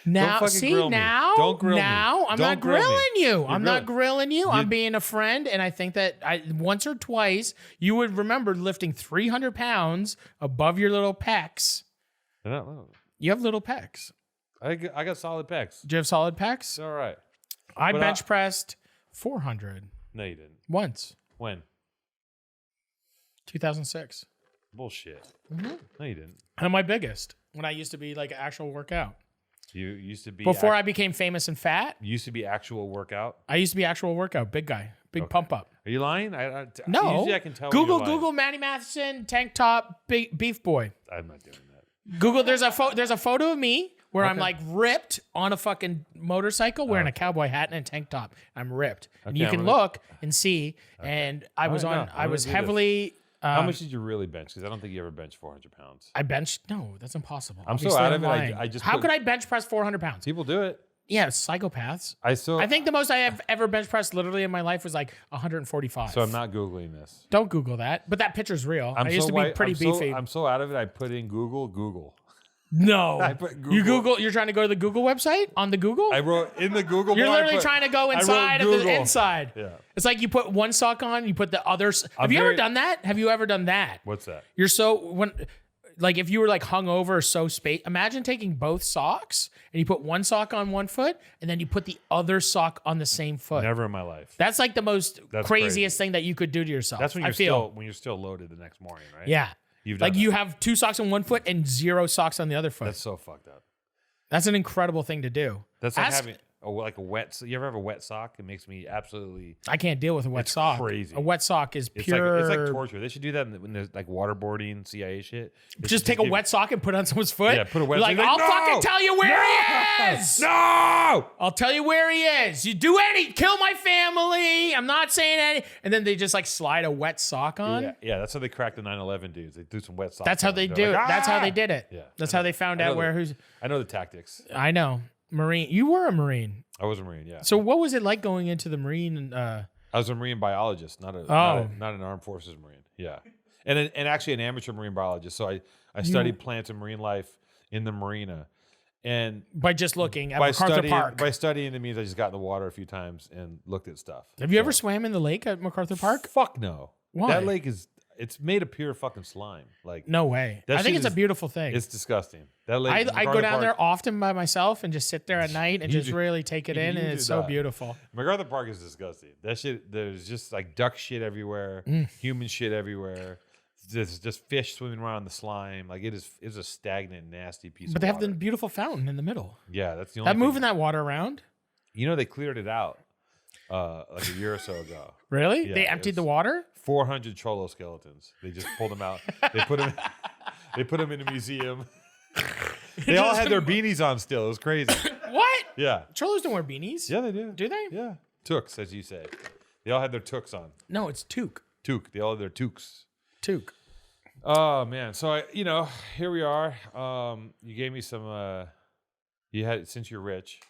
Now, fucking see, grill me. now, Don't grill me. now, I'm Don't not grill me. grilling you. You're I'm not grilling you. I'm being a friend, and I think that once or twice you would remember lifting 300 pounds above your little pecs. They're not low. You have little pecs. I got solid pecs. Do you have solid pecs? It's all right. I But bench pressed 400 No, you didn't. once. When? 2006. Bullshit. Mm-hmm. No, you didn't. And my biggest when I used to be like an actual workout. You used to be Before I became famous and fat, used to be actual workout. I used to be actual workout, big guy, big Okay. pump up. Are you lying? No. Usually I can tell. when you're lying. Google Matty Matheson tank top beef boy. I'm not doing that. Google there's a photo of me where I'm like ripped on a fucking motorcycle wearing a cowboy hat and a tank top. I'm ripped. And Okay, you I'm can gonna- look and see and I was right, on no, I I'm was gonna do this. heavily How much did you really bench? Because I don't think you ever benched 400 pounds. I benched no, that's impossible. I'm so Obviously, out of it, lying. I just How put- could I bench press 400 pounds? People do it. Yeah, psychopaths. I think the most I have ever bench pressed literally in my life was like 145. So I'm not Googling this. Don't Google that. But that picture's real. I used to be pretty beefy. I'm so out of it. I put in Google. No. I put You Google. Google. You're trying to go to the Google website on the Google. I wrote in the Google. You're bar, I literally put- trying to go I wrote inside of the Google. inside. Yeah. It's like you put one sock on, you put the other. Have you ever very- done that? Have you ever done that? What's that? You're so like if you were like hungover or so imagine taking both socks and you put one sock on one foot and then you put the other sock on the same foot. Never in my life. That's like the most That's craziest thing that you could do to yourself. That's when I you're feel. still loaded the next morning, right? Yeah. You've done Like that. you have two socks on one foot and zero socks on the other foot. That's so fucked up. That's an incredible thing to do. That's like Ask- having a wet. You ever have a wet sock? It makes me absolutely. I can't deal with a wet It's sock. crazy. A wet sock is It's pure. like torture. They should do that when there's like waterboarding, CIA shit. They Just should take a give- wet sock and put it on someone's foot. Yeah, put a wet. You're like, sock. I'll No! fucking tell you where he is. No. I'll tell you where he is. You do kill my family. I'm not saying any. And then they just like slide a wet sock on. Yeah, that's how they crack the 9/11 dudes. They do some wet socks. That's how on they them. do They're it. like, That's how they "Ah!" did it. Yeah, That's I how know- they found I know out where the- who's. I know the tactics. I know. Marine. You were a Marine. I was a Marine. Yeah. So what was it like going into the Marine? I was a Marine biologist, not an armed forces Marine. Yeah, and actually an amateur Marine biologist. So I studied plants and marine life in the marina, and By just looking at by MacArthur studying Park. by studying it means I just got in the water a few times and looked at stuff. Have you ever swam in the lake at MacArthur Park? Fuck no. Why? That lake it's made of pure fucking slime. Like No way. That I think shit it's a is- beautiful thing. it's disgusting. That lake. I go MacArthur down Park- there often by myself and just sit there at night and You just do- really take it in, you and do it's so that. beautiful. MacArthur Park is disgusting. That shit. There's just like duck shit everywhere, Mm. human shit everywhere. There's just fish swimming around in the slime. Like it's a stagnant, nasty piece. But of they have water. the beautiful fountain in the middle. Yeah, that's the only. That thing. moving that water around? You know, they cleared it out like a year or so ago. Really? Yeah, They it emptied was- the water? 400 cholo skeletons. They just pulled them out. They put them. They put them in a museum. They all had their beanies on still. It was crazy. What? Yeah. Cholos don't wear beanies. Yeah, they do. Do they? Yeah. Tooks, as you say. They all had their tooks on. No, it's toque. Toque. They all had their toques. Toque. Oh man. So here we are. You gave me some you had, since you're rich,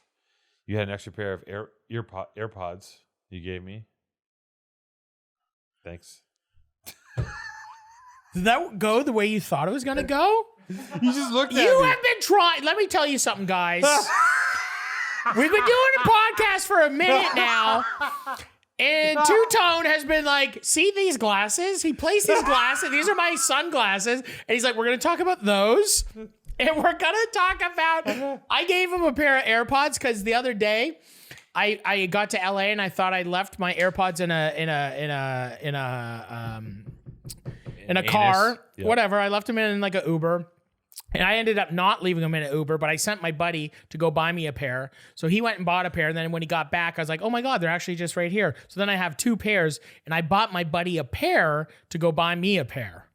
you had an extra pair of AirPods you gave me. Thanks. Did that go the way you thought it was going to go? You just looked at You me. have been trying. Let me tell you something, guys. We've been doing a podcast for a minute now. And Two-Tone has been like, see these glasses? He placed these glasses. These are my sunglasses. And he's like, we're going to talk about those. And we're going to talk about, I gave him a pair of AirPods because the other day I got to LA and I thought I left my AirPods in a car, Yeah. whatever. I left them in like a Uber. And I ended up not leaving them in an Uber, but I sent my buddy to go buy me a pair. So he went and bought a pair. And then when he got back, I was like, oh my God, they're actually just right here. So then I have two pairs. And I bought my buddy a pair to go buy me a pair.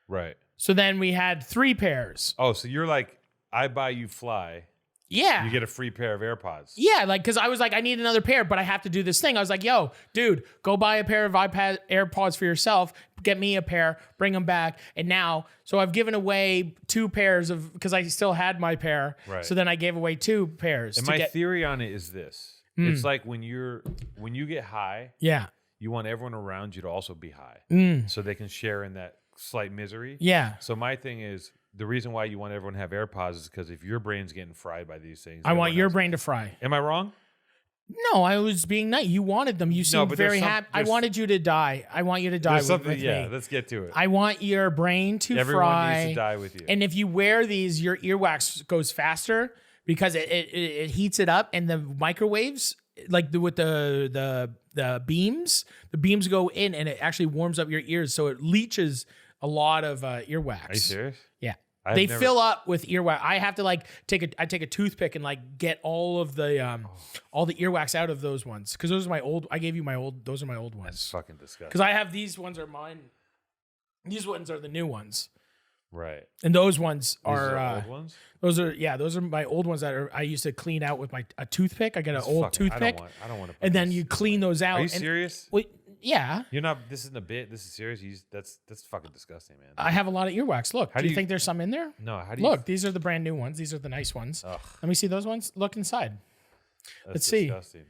Right. So then we had three pairs. Oh, so you're like, I buy you fly. Yeah. You get a free pair of AirPods. Yeah, like, because I was like, I need another pair, but I have to do this thing. I was like, yo, dude, go buy a pair of AirPods for yourself. Get me a pair, bring them back. And now, so I've given away 2 pairs of, because I still had my pair. Right. So then I gave away 2 pairs. And my theory on it is this. It's like when you get high, Yeah. you want everyone around you to also be high. So they can share in that slight misery. Yeah. So my thing is, the reason why you want everyone to have AirPods is because if your brain's getting fried by these things, I want everyone your else- brain to fry. Am I wrong? No, I was being nice. You wanted them. You seemed but very there's some- happy. I there's- wanted you to die. I want you to die There's with, something. with Yeah, me. let's get to it. I want your brain to Everyone fry. needs to die with you. And if you wear these, your earwax goes faster because it heats it up, and the microwaves, like with the beams go in, and it actually warms up your ears, so it leaches a lot of earwax. Are you serious? Yeah. I've They never- fill up with earwax. I have to like take a toothpick and like get all of the earwax out of those ones, because those are my old. I gave you my old. Those are my old That's ones. fucking disgusting. Because I have these ones are mine. These ones are the new ones, Right. and those ones These are old ones. those are my old ones that I used to clean out with a toothpick. I get an That's old fucking- toothpick, I don't want to. and then you clean those out. Are you and, serious? Well, yeah. You're not. This isn't a bit. This is serious. That's fucking disgusting, man. I have a lot of earwax. Look, How do do you you- think there's some in there? No. How do you Look, these are the brand new ones. These are the nice ones. Ugh, Let me see those ones. Look inside. that's Let's see. disgusting.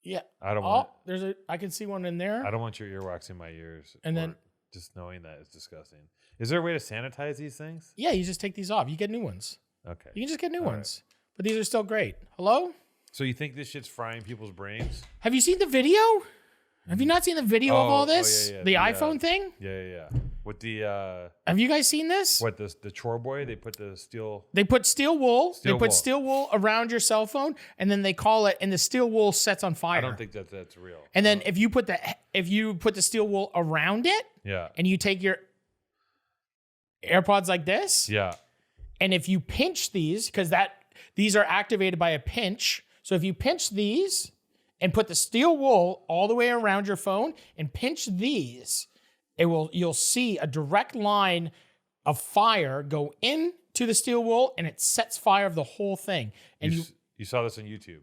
Yeah. I don't Oh, want. I can see one in there. I don't want your earwax in my ears. And or then- just knowing that is disgusting. Is there a way to sanitize these things? Yeah, you just take these off. You get new ones. Okay. You can just get new All right. ones. But these are still great. Hello? So you think this shit's frying people's brains? Have you seen the video? Have you not seen the video of all this? yeah, The iPhone thing? Yeah. With the Have you guys seen this? what the chore boy? They put the steel. They put steel wool. Steel they put wool. steel wool around your cell phone, and then they call it, and the steel wool sets on fire. I don't think that's real. And then if you put the steel wool around it, Yeah. and you take your AirPods like this, Yeah. and if you pinch these, because these are activated by a pinch. So if you pinch these and put the steel wool all the way around your phone and pinch these, you'll see a direct line of fire go into the steel wool, and it sets fire of the whole thing. And You saw this on YouTube,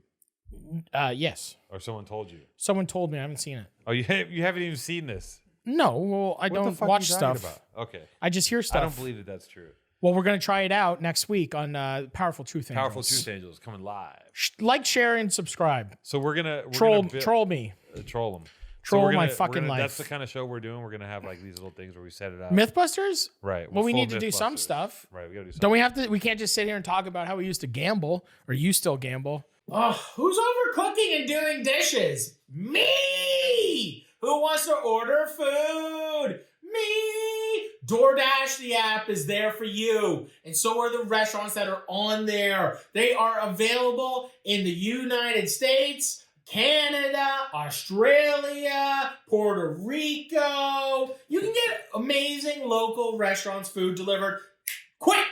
yes, or someone told you? someone told me. I haven't seen it. Oh, you haven't even seen this. No, well, I What the don't fuck watch are you talking stuff. about? Okay. I just hear stuff. I don't believe that that's true. Well, we're gonna try it out next week on Powerful Truth Angels. Powerful Truth Angels coming live. Like, share, and subscribe. So we're gonna Troll them. troll me. Troll My fucking life. That's the kind of show we're doing. We're gonna have like these little things where we set it up. Mythbusters? Right. Well, we full need to do some Mythbusters. stuff. Right. We gotta do something. Don't we have to? We can't just sit here and talk about how we used to gamble, or you still gamble. Oh, who's overcooking and doing dishes? Me! Who wants to order food? Me! DoorDash, the app, is there for you. And so are the restaurants that are on there. They are available in the United States, Canada, Australia, Puerto Rico. You can get amazing local restaurants' food delivered quick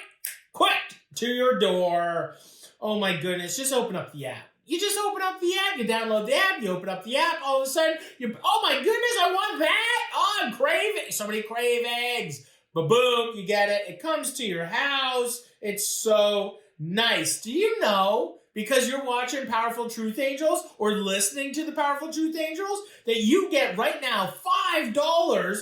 to your door. Oh my goodness, just open up the app. You just open up the app, you download the app, you open up the app, all of a sudden, oh my goodness, I want that. Oh, I'm craving, so many cravings. But boom, you get it. It comes to your house. It's so nice. Do you know, because you're watching Powerful Truth Angels or listening to the Powerful Truth Angels, that you get right now $5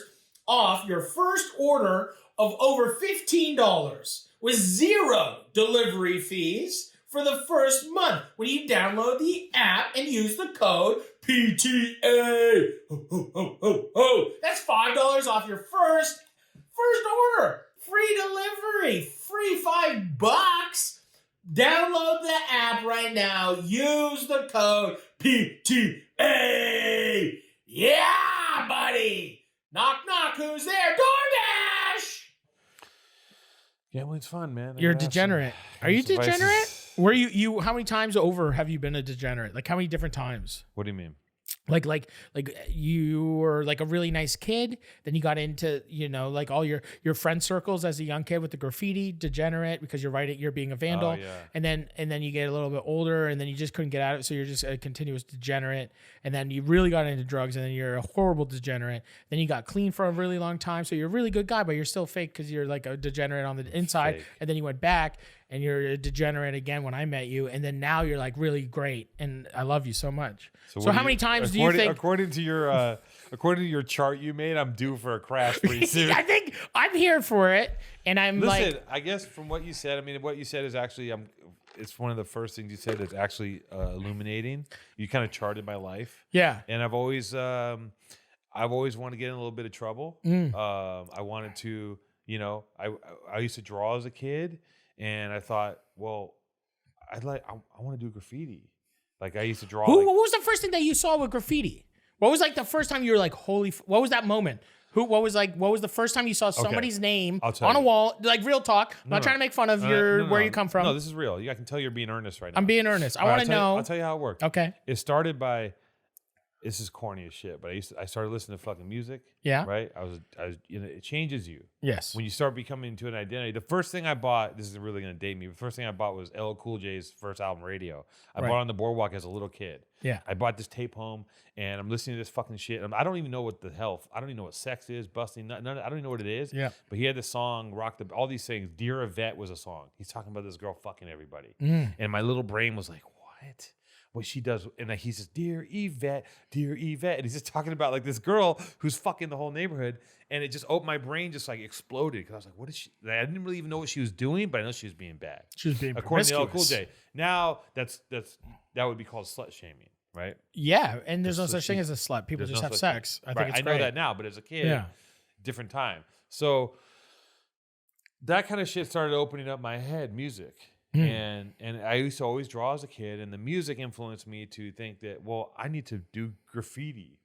off your first order of over $15 with 0 delivery fees for the first month when you download the app and use the code PTA. That's $5 off your first order. Free delivery. Free $5. Download the app right now. Use the code PTA. Yeah, buddy. Knock, knock. Who's there? DoorDash. Gambling's fun, man. You're a I gotta have degenerate. some- Are you some vices. degenerate? Were you? How many times over have you been a degenerate? Like how many different times? What do you mean? Like you were like a really nice kid, then you got into, like all your friend circles as a young kid with the graffiti, degenerate, because you're being a vandal. Oh, yeah. And then you get a little bit older, and then you just couldn't get out of it, so you're just a continuous degenerate. And then you really got into drugs, and then you're a horrible degenerate. Then you got clean for a really long time, so you're a really good guy, but you're still fake because you're like a degenerate on the inside. Fake. And then you went back, and you're a degenerate again when I met you, and then now you're like really great, and I love you so much. So how many times do you think? According to your chart you made, I'm due for a crash pretty soon. I think I'm here for it, and I'm Listen, I guess from what you said, I mean, what you said is actually, it's one of the first things you said that's actually illuminating. You kind of charted my life. Yeah. And I've always wanted to get in a little bit of trouble. I wanted to, I used to draw as a kid, and I thought, well, I want to do graffiti. Like I used to draw. What was the first thing that you saw with graffiti? What was like the first time you were like, holy? What was that moment? What was the first time you saw somebody's name on a wall? Like real talk. I'm not trying to make fun of where you come from. No, this is real. I can tell you're being earnest right now. I'm being earnest. I want to know. I'll tell you how it worked. Okay. It started by. This is corny as shit, but I started listening to fucking music. Yeah. Right. I was. It changes you. Yes. When you start becoming into an identity. The first thing I bought. This is really gonna date me. The first thing I bought was LL Cool J's first album, Radio. I bought it on the boardwalk as a little kid. Yeah. I bought this tape home, and I'm listening to this fucking shit. I don't even know what the hell. I don't even know what sex is, busting. None. I don't even know what it is. Yeah. But he had this song, all these things. Dear Yvette was a song. He's talking about this girl fucking everybody, and my little brain was like, what? What she does, and he says, dear Yvette, and he's just talking about like this girl who's fucking the whole neighborhood, and it just opened my brain, just like exploded, because I was like, what is she? I didn't really even know what she was doing, but I know she was being bad. She was being according to LL Cool promiscuous. J. Now that would be called slut shaming, right? Yeah, and there's no such thing as a slut. People just have sex. I think it's great. I know that now, but as a kid, different time. So that kind of shit started opening up my head, music. And I used to always draw as a kid, and the music influenced me to think that, well, I need to do graffiti,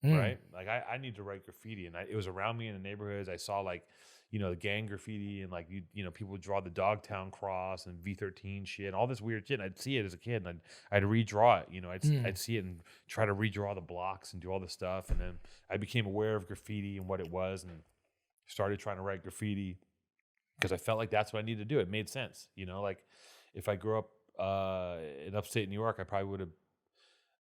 right? Like I need to write graffiti, and it was around me in the neighborhoods. I saw like, the gang graffiti, and like people would draw the Dogtown cross and V13 shit, and all this weird shit. And I'd see it as a kid, and I'd redraw it. I'd see it and try to redraw the blocks and do all this stuff, and then I became aware of graffiti and what it was, and started trying to write graffiti because I felt like that's what I needed to do. It made sense, like. If I grew up in upstate New York, I probably would have,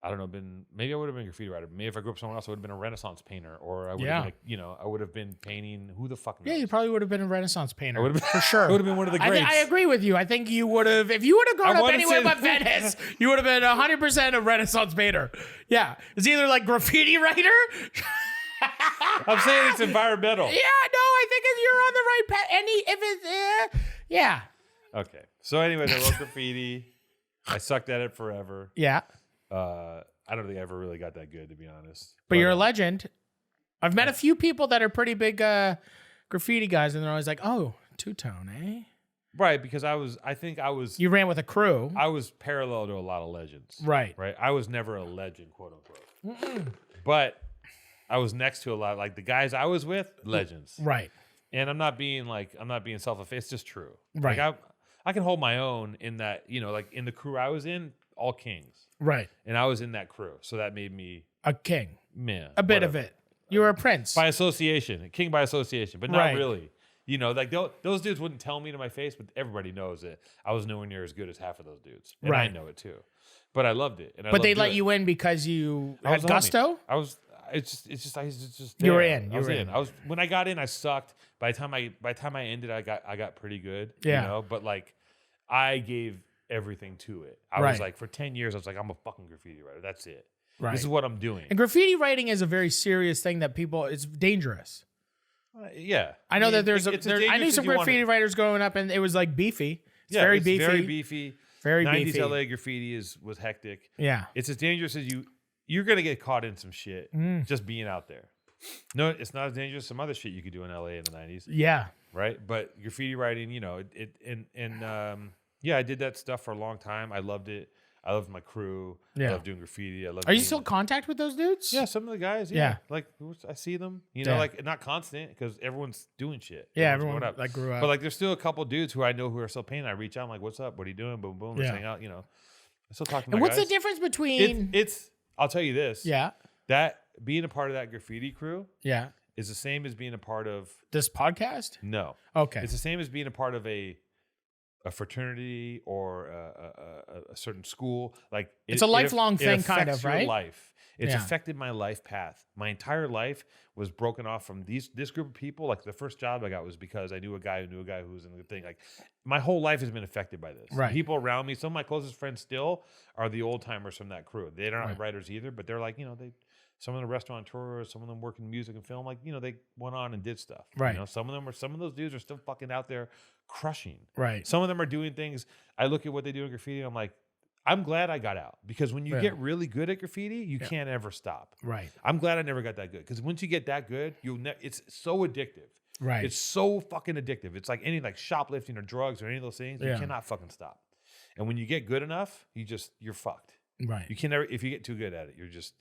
I would have been a graffiti writer. Maybe if I grew up somewhere else, I would have been a Renaissance painter, or I would have been, I would have been painting. Who the fuck knows? Yeah, you probably would have been a Renaissance painter. I would have been, for sure. I would have been one of the greats. I agree with you. I think you would have, if you would have grown up anywhere but Venice, you would have been 100% a Renaissance painter. Yeah, it's either like graffiti writer. I'm saying it's environmental. Yeah, no, I think if you're on the right path. Yeah. Okay. So anyways, I wrote graffiti. I sucked at it forever. Yeah. I don't think I ever really got that good, to be honest. But you're a legend. I've met a few people that are pretty big graffiti guys, and they're always like, oh, two-tone, eh? Right, because You ran with a crew. I was parallel to a lot of legends. Right. Right. I was never a legend, quote unquote. But I was next to a lot, like the guys I was with, legends. Right. And I'm not being self-effacing. It's just true. Right. Like I can hold my own in that, like in the crew I was in, all kings. Right. And I was in that crew. So that made me a king. Man. A bit of it. You were a prince. By association. A king by association. But not Right. really. Like those dudes wouldn't tell me to my face, but everybody knows that I was nowhere near as good as half of those dudes. And I know it too. But I loved it. And but they let you in because you had gusto? I was just You were there. in. I was in. When I got in, I sucked. By the time I ended, I got pretty good. Yeah. But like I gave everything to it. I was like, for 10 years, I was like, I'm a fucking graffiti writer. That's it. Right. This is what I'm doing. And graffiti writing is a very serious thing that it's dangerous. Yeah. I know that I knew if some you graffiti writers growing up, and it was like beefy. It's very beefy. Very beefy. Very 90s beefy. LA graffiti was hectic. Yeah. It's as dangerous as you're gonna get caught in some shit just being out there. No, it's not as dangerous as some other shit you could do in LA in the 90s. Yeah. Right? But graffiti writing, I did that stuff for a long time. I loved it. I loved my crew. Yeah. I loved doing graffiti. Are you still in contact with those dudes? Yeah, some of the guys. Yeah. Like I see them. Like not constant because everyone's doing shit. Yeah, Everyone's everyone going up. grew up. But like, there's still a couple dudes who I know who are still painting. I reach out. I'm like, "What's up? What are you doing? Boom, boom. Let's hang out." I still talk to my And what's guys. the difference between? It's. I'll tell you this. Yeah. That being a part of that graffiti crew. Yeah. Is the same as being a part of this podcast. No. Okay. It's the same as being a part of a fraternity or a certain school, like It's a lifelong thing, kind affects of, right? your life. It's Yeah. affected my life path. My entire life was broken off from this group of people. Like the first job I got was because I knew a guy who was in the thing. Like my whole life has been affected by this. Right. People around me, some of my closest friends still are the old timers from that crew. They're not Right. writers either, but they're like, some of them are restaurateurs, some of them work in music and film. Like, they went on and did stuff. Right. Some of those dudes are still fucking out there crushing. Right. Some of them are doing things. I look at what they do in graffiti and I'm like, I'm glad I got out, because when you get really good at graffiti, you can't ever stop. Right. I'm glad I never got that good, because once you get that good, it's so addictive. Right. It's so fucking addictive. It's like any like shoplifting or drugs or any of those things. You cannot fucking stop. And when you get good enough, you're fucked. Right. You can never, if you get too good at it,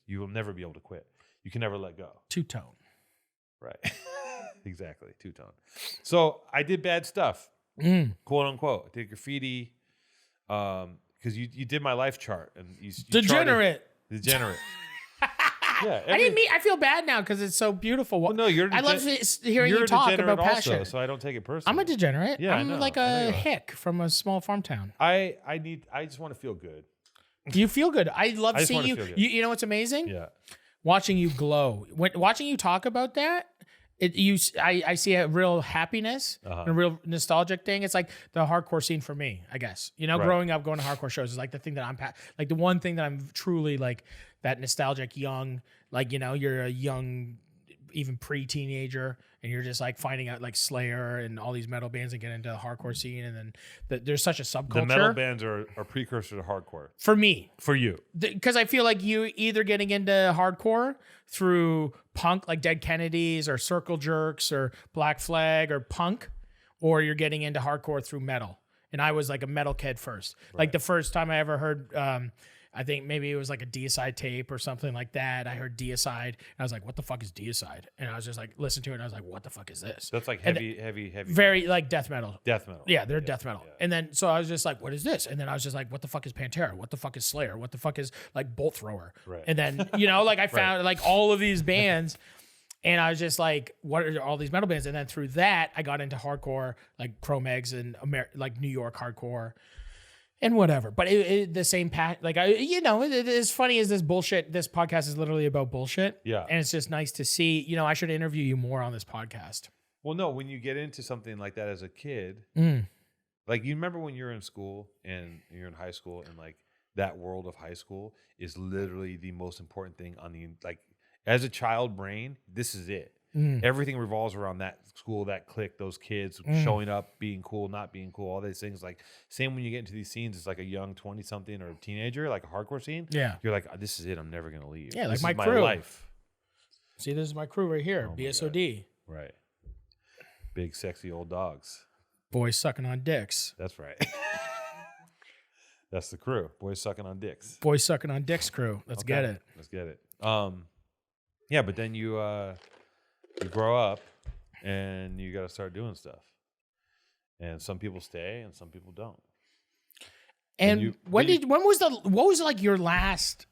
you will never be able to quit. You can never let go. Two-tone. Right. Exactly. Two-tone. So I did bad stuff, quote unquote. I did graffiti, because you did my life chart and you Degenerate. Degenerate. Yeah. I feel bad now because it's so beautiful. Well, no, I love hearing you're you a talk degenerate about passion. also, so I don't take it personally. I'm a degenerate. Yeah, I I'm know. like I know a you are. hick from a small farm town. I just want to feel good. You feel good. I love I just seeing wanna you. feel good. You know what's amazing? Yeah. Watching you glow. Watching you talk about that, I see a real happiness, and a real nostalgic thing. It's like the hardcore scene for me, I guess. Right. Growing up, going to hardcore shows is like the thing that I'm like the one thing that I'm truly like that nostalgic young, like, you're a young, even pre-teenager, and you're just like finding out like Slayer and all these metal bands and get into the hardcore scene, and then there's such a subculture. The metal bands are a precursor to hardcore. For me. For you. Because I feel like you either getting into hardcore through punk, like Dead Kennedys or Circle Jerks or Black Flag or punk, or you're getting into hardcore through metal. And I was like a metal kid first. Right. Like the first time I ever heard, I think maybe it was like a Deicide tape or something like that. I heard Deicide, and I was like, what the fuck is Deicide? And I was just like, listen to it, and I was like, what the fuck is this? That's like heavy. Very like death metal. Death metal. Yeah, they're death metal. Yeah. And then, so I was just like, what is this? And then I was just like, what the fuck is Pantera? What the fuck is Slayer? What the fuck is like Bolt Thrower? Right. And then, like I found like all of these bands, and I was just like, what are all these metal bands? And then through that, I got into hardcore, like Cro-Mags and like New York hardcore. And whatever, but the same like as funny as this bullshit. This podcast is literally about bullshit. Yeah, and it's just nice to see. I should interview you more on this podcast. Well, no, when you get into something like that as a kid, like you remember when you're in school and you're in high school, and like that world of high school is literally the most important thing on the like as a child brain. This is it. Everything revolves around that school, that clique, those kids showing up, being cool, not being cool, all these things. Like same when you get into these scenes, it's like a young 20-something or a teenager, like a hardcore scene. Yeah, you're like, this is it. I'm never gonna leave. Yeah, this like my is crew. My life. See, this is my crew right here. Oh BSOD. Right. Big sexy old dogs. Boys sucking on dicks. That's right. That's the crew. Boys sucking on dicks. Boys sucking on dicks crew. Let's get it. Let's get it. Yeah, but then you grow up and you got to start doing stuff. And some people stay and some people don't. And what was like your last,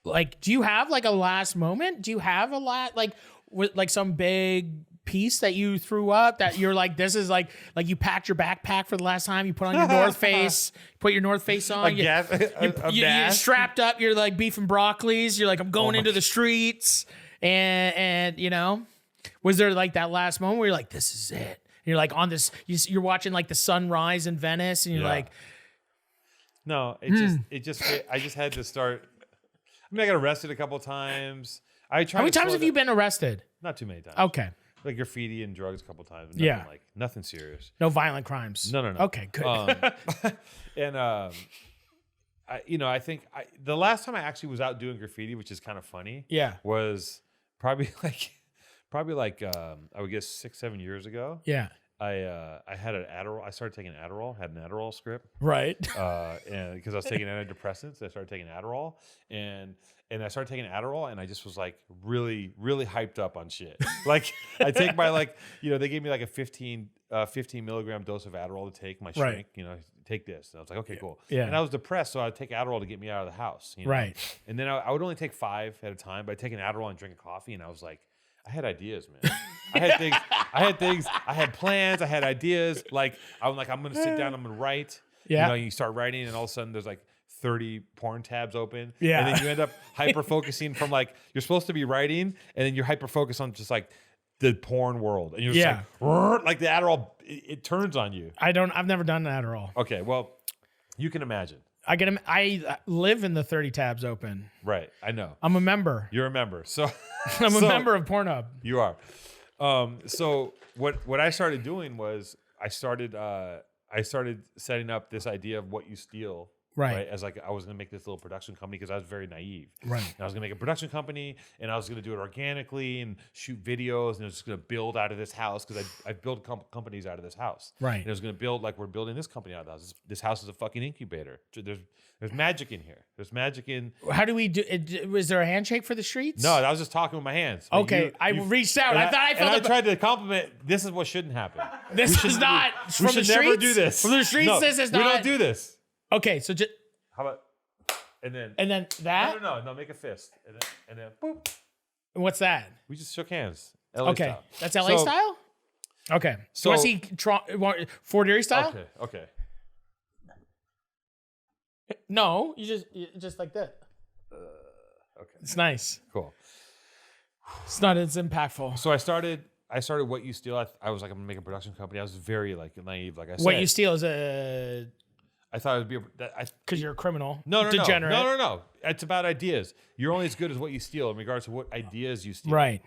like, do you have like a last moment? Do you have a lot, like some big piece that you threw up that you're like, this is like you packed your backpack for the last time, you put on your North Face, put your North Face on, you're strapped up, you're like beefing broccolis, you're like, I'm going into the streets, and was there like that last moment where you're like, this is it? And you're like on this, you're watching like the sunrise in Venice, and you're like, no, I just had to start. I mean, I got arrested a couple times. How many times have you been arrested? Not too many times. Okay. Like graffiti and drugs a couple times. Nothing serious. No violent crimes. No. Okay, good. I think the last time I actually was out doing graffiti, which is kind of funny. Yeah. Was probably like I would guess 6-7 years ago. Yeah. I had an Adderall. I started taking Adderall. Had an Adderall script. Right. And because I was taking antidepressants, I started taking Adderall, and I started taking Adderall, and I just was like really, really hyped up on shit. Like I take my they gave me like a 15 milligram dose of Adderall to take my shrink. Right. Take this. And I was like, okay, cool. Yeah. And I was depressed, so I'd take Adderall to get me out of the house. Right. And then I would only take 5 at a time, but I'd take an Adderall and drink a coffee, and I was like, I had ideas, man. I had things. I had plans. I had ideas. Like I'm gonna sit down. I'm gonna write. Yeah. You start writing, and all of a sudden there's like 30 porn tabs open. Yeah. And then you end up hyper focusing from like you're supposed to be writing, and then you're hyper focused on just like the porn world, and you're just like the Adderall. It turns on you. I've never done that at all. Okay, well, you can imagine. I live in the 30 tabs open. Right, I know. I'm a member. You're a member, so I'm a member of Pornhub. You are. So what I started doing was I started setting up this idea of what you steal. Right. As like I was gonna make this little production company because I was very naive. Right. And I was gonna make a production company and I was gonna do it organically and shoot videos and I was just gonna build out of this house because I build companies out of this house. Right. And I was gonna build like we're building this company out of the house. This house is a fucking incubator. There's magic in here. There's magic in. How do we do it? Was there a handshake for the streets? No, I was just talking with my hands. But Okay, I reached out. I thought I felt and I like tried to compliment. This is what shouldn't happen. this is not We from the should streets. never do this. From the streets. No, This is we not. don't do this. Okay, so just How about and then that. no, make a fist and then boop. What's that? We just shook hands. LA Okay, style. that's LA style. Okay, so I see Fort Erie style. Okay. No, you just like that. Okay. It's nice. Cool. It's not as impactful. So I started What You Steal. I was like, I'm gonna make a production company. I was very like naive, like I said. What You Steal is a I thought it would be because you're a criminal. No. Degenerate. No. It's about ideas. You're only as good as what you steal in regards to what ideas you steal. Right,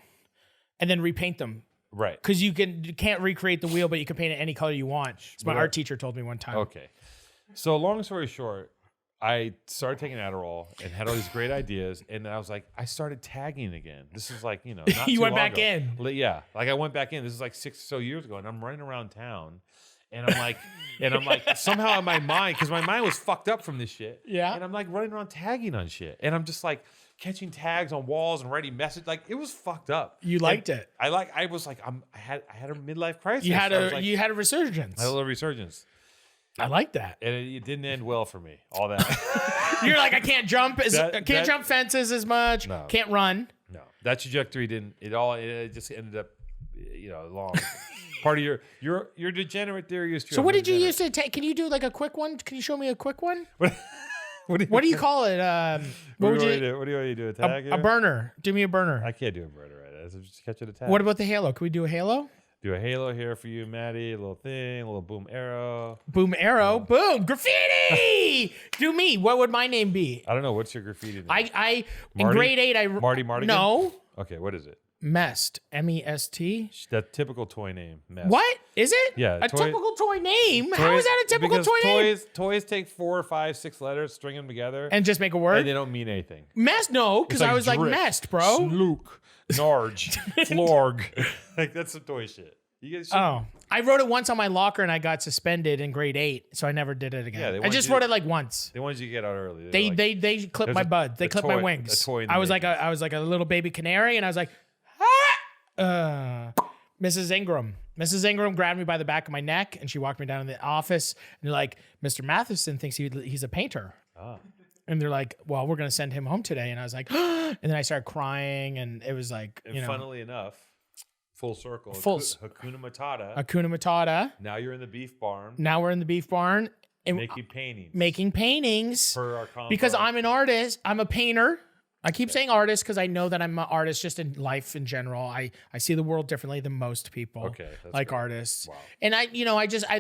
and then repaint them. Right. Because you can't recreate the wheel, but you can paint it any color you want. As my art teacher told me one time. Okay. So long story short, I started taking Adderall and had all these great ideas, and I was like, I started tagging again. This is like, not You too went long back ago. in. Yeah, like I went back in. This is like 6 or so years ago, and I'm running around town, and I'm like, somehow in my mind, because my mind was fucked up from this shit. Yeah. And I'm like running around tagging on shit, and I'm just like catching tags on walls and writing messages. Like it was fucked up. You liked it. I was like, I had a midlife crisis. You had I was like, you had a resurgence. I had a little resurgence. I like that. And it didn't end well for me. All that. You're like, I can't jump That- jump fences as much. No. Can't run. No, that trajectory didn't. It just ended up, long. Part of your degenerate theory is true. So I'm what a did you degenerate. use to take? Can you do like a quick one? Can you show me a quick one? What do you call it? What do you want to do? A tag? A burner. Do me a burner. I can't do a burner right now. So just catch it a tag. What about the halo? Can we do a halo? Do a halo here for you, Matty. A little thing, a little boom arrow. Boom arrow. Boom graffiti. Do me. What would my name be? I don't know. What's your graffiti name? I in Marty? grade 8 I Marty Mardigan? No. Okay, what is it? Mest. MEST. That typical toy name. Mess. What is it? Yeah, a toy- typical toy name. How is that a typical because toy name? Toys take 4 or 5, 6 letters, string them together, And just make a and word. they don't mean anything. Mest. No, because I was like drip, mest, bro. Slook, Narge, Florg. Like that's some toy shit. You guys should, Oh, I wrote it once on my locker and I got suspended in grade 8, so I never did it again. Yeah, they I wanted just you wrote to- it like once. they wanted you to get out early. They clipped there's my a- buds. They a clipped my toy- wings. a toy in the I was like making. I was like a little baby canary, and I was like, Mrs. Ingram. Mrs. Ingram grabbed me by the back of my neck and she walked me down in the office. And they're like, Mr. Matheson thinks he's a painter. Ah. And they're like, well, we're going to send him home today. And I was like, and then I started crying, and it was like, And funnily enough, full circle. Hakuna Matata. Hakuna Matata. Now you're in the beef barn Now we're in the beef barn and making paintings. Per our contract. because I'm an artist. I'm a painter. I keep saying artist because I know that I'm an artist just in life in general. I see the world differently than most people. Okay, that's like great. artists. Wow. And I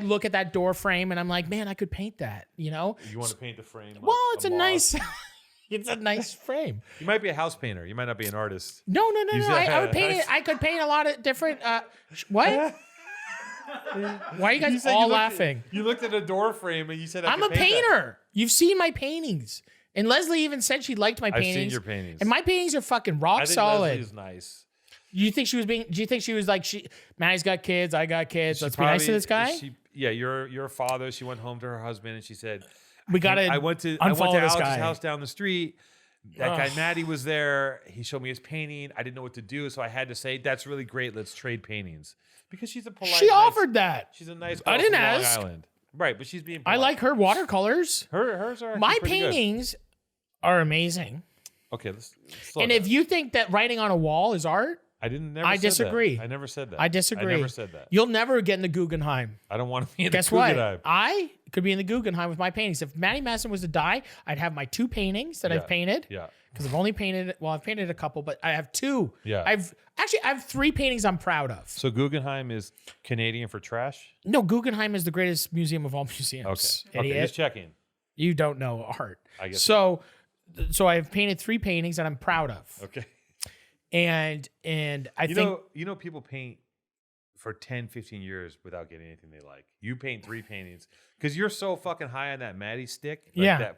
look at that door frame and I'm like, man, I could paint that, You want to paint the frame? Well, like it's a moth? nice it's a nice frame. You might be a house painter. You might not be an artist. No. You I would said- paint it. I could paint a lot of different what? Why are you guys said all you looked laughing? You looked at a door frame and you said, I'm a painter. You've seen my paintings. And Leslie even said she liked my I've paintings. seen your paintings. And my paintings are fucking rock I think solid. Leslie's nice. Do you think she was like Maddie's got kids, I got kids. Let's be nice to this guy? You're a father. She went home to her husband and she said, We gotta I went to unfollow this Alex's guy. house down the street. That guy Matty was there. He showed me his painting. I didn't know what to do, so I had to say, "That's really great. Let's trade paintings." Because she's a polite. She nice- offered that. She's a nice. I girl didn't from Long ask. Island. Right, but she's being. I Polite. like her watercolors. hers are. My actually pretty good. paintings are amazing. Okay, let's slow And down. if you think that writing on a wall is art, I didn't. Never I said disagree. That. I never said that. I disagree. I never said that. You'll never get in the Guggenheim. I don't want to be in Guess the what? Guggenheim. I could be in the Guggenheim with my paintings. If Matty Matheson was to die, I'd have my 2 paintings that I've painted. Yeah. Because I've only painted, well, I've painted a couple, but I have 2. Yeah. I have 3 paintings I'm proud of. So Guggenheim is Canadian for trash? No, Guggenheim is the greatest museum of all museums. Okay. Idiot. Okay, just checking. You don't know art. I guess So I've painted 3 paintings that I'm proud of. Okay. And I think You know people paint for 10, 15 years without getting anything they like. You paint 3 paintings because you're so fucking high on that Matty stick. Like Yeah.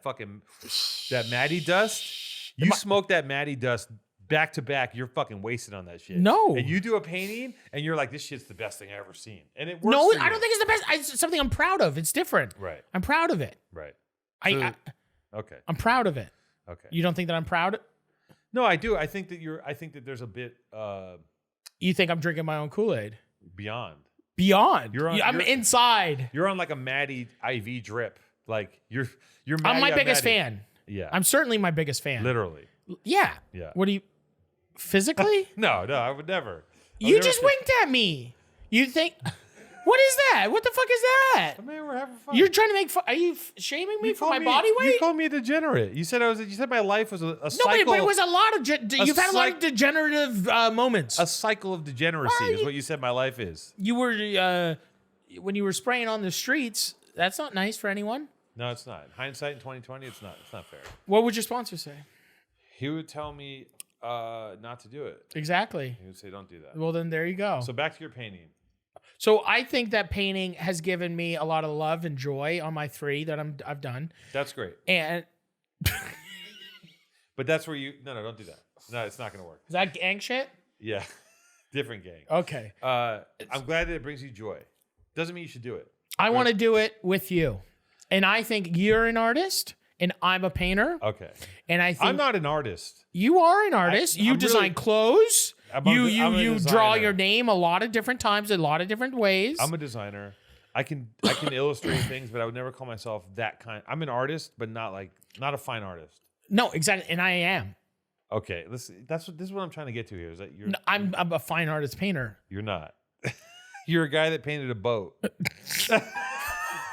that Matty dust. You smoke that Matty dust back to back. You're fucking wasted on that shit. No. And you do a painting and you're like, this shit's the best thing I've ever seen. And it works. no, for I you. don't think it's the best. It's something I'm proud of. It's different. Right. I'm proud of it. Right. Okay. I'm proud of it. Okay. You don't think that I'm proud? No, I do. I think that there's a bit You think I'm drinking my own Kool-Aid? beyond. Beyond. I'm you're- inside. You're on like a Matty IV drip. Like you're Matty I'm my on biggest Matty. fan. Yeah. I'm certainly my biggest fan. Literally. Yeah. Yeah. What do you physically? No, I would never. You just winked at me. You think what is that? What the fuck is that? I mean, we're having fun. You're trying to make fun. Are you shaming me for called my body weight? You called me a degenerate. You said You said my life was a No, cycle. but it was a lot of. You've had a lot of cyc- degenerative moments. a cycle of degeneracy. Is what you said my life is. You were when you were spraying on the streets. That's not nice for anyone. No, it's not. Hindsight in 2020, it's not. It's not fair. What would your sponsor say? He would tell me not to do it. Exactly. He would say, "Don't do that." Well, then there you go. So back to your painting. So I think that painting has given me a lot of love and joy on my 3 that I've done. That's great. And But that's where you. No, don't do that. No, it's not going to work. is that gang shit? Yeah, different gang. Okay. I'm glad that it brings you joy. Doesn't mean you should do it. I want to do it with you. And I think you're an artist and I'm a painter. Okay. And I think I'm not an artist. you are an artist. You I'm design really- clothes. I'm a You designer. draw your name a lot of different times, a lot of different ways. I'm a designer. I can illustrate things, but I would never call myself that kind. I'm an artist, but not a fine artist. No, exactly. And I am. Okay, this is what I'm trying to get to here. Is that you're No, I'm a fine artist painter. you're not. You're a guy that painted a boat.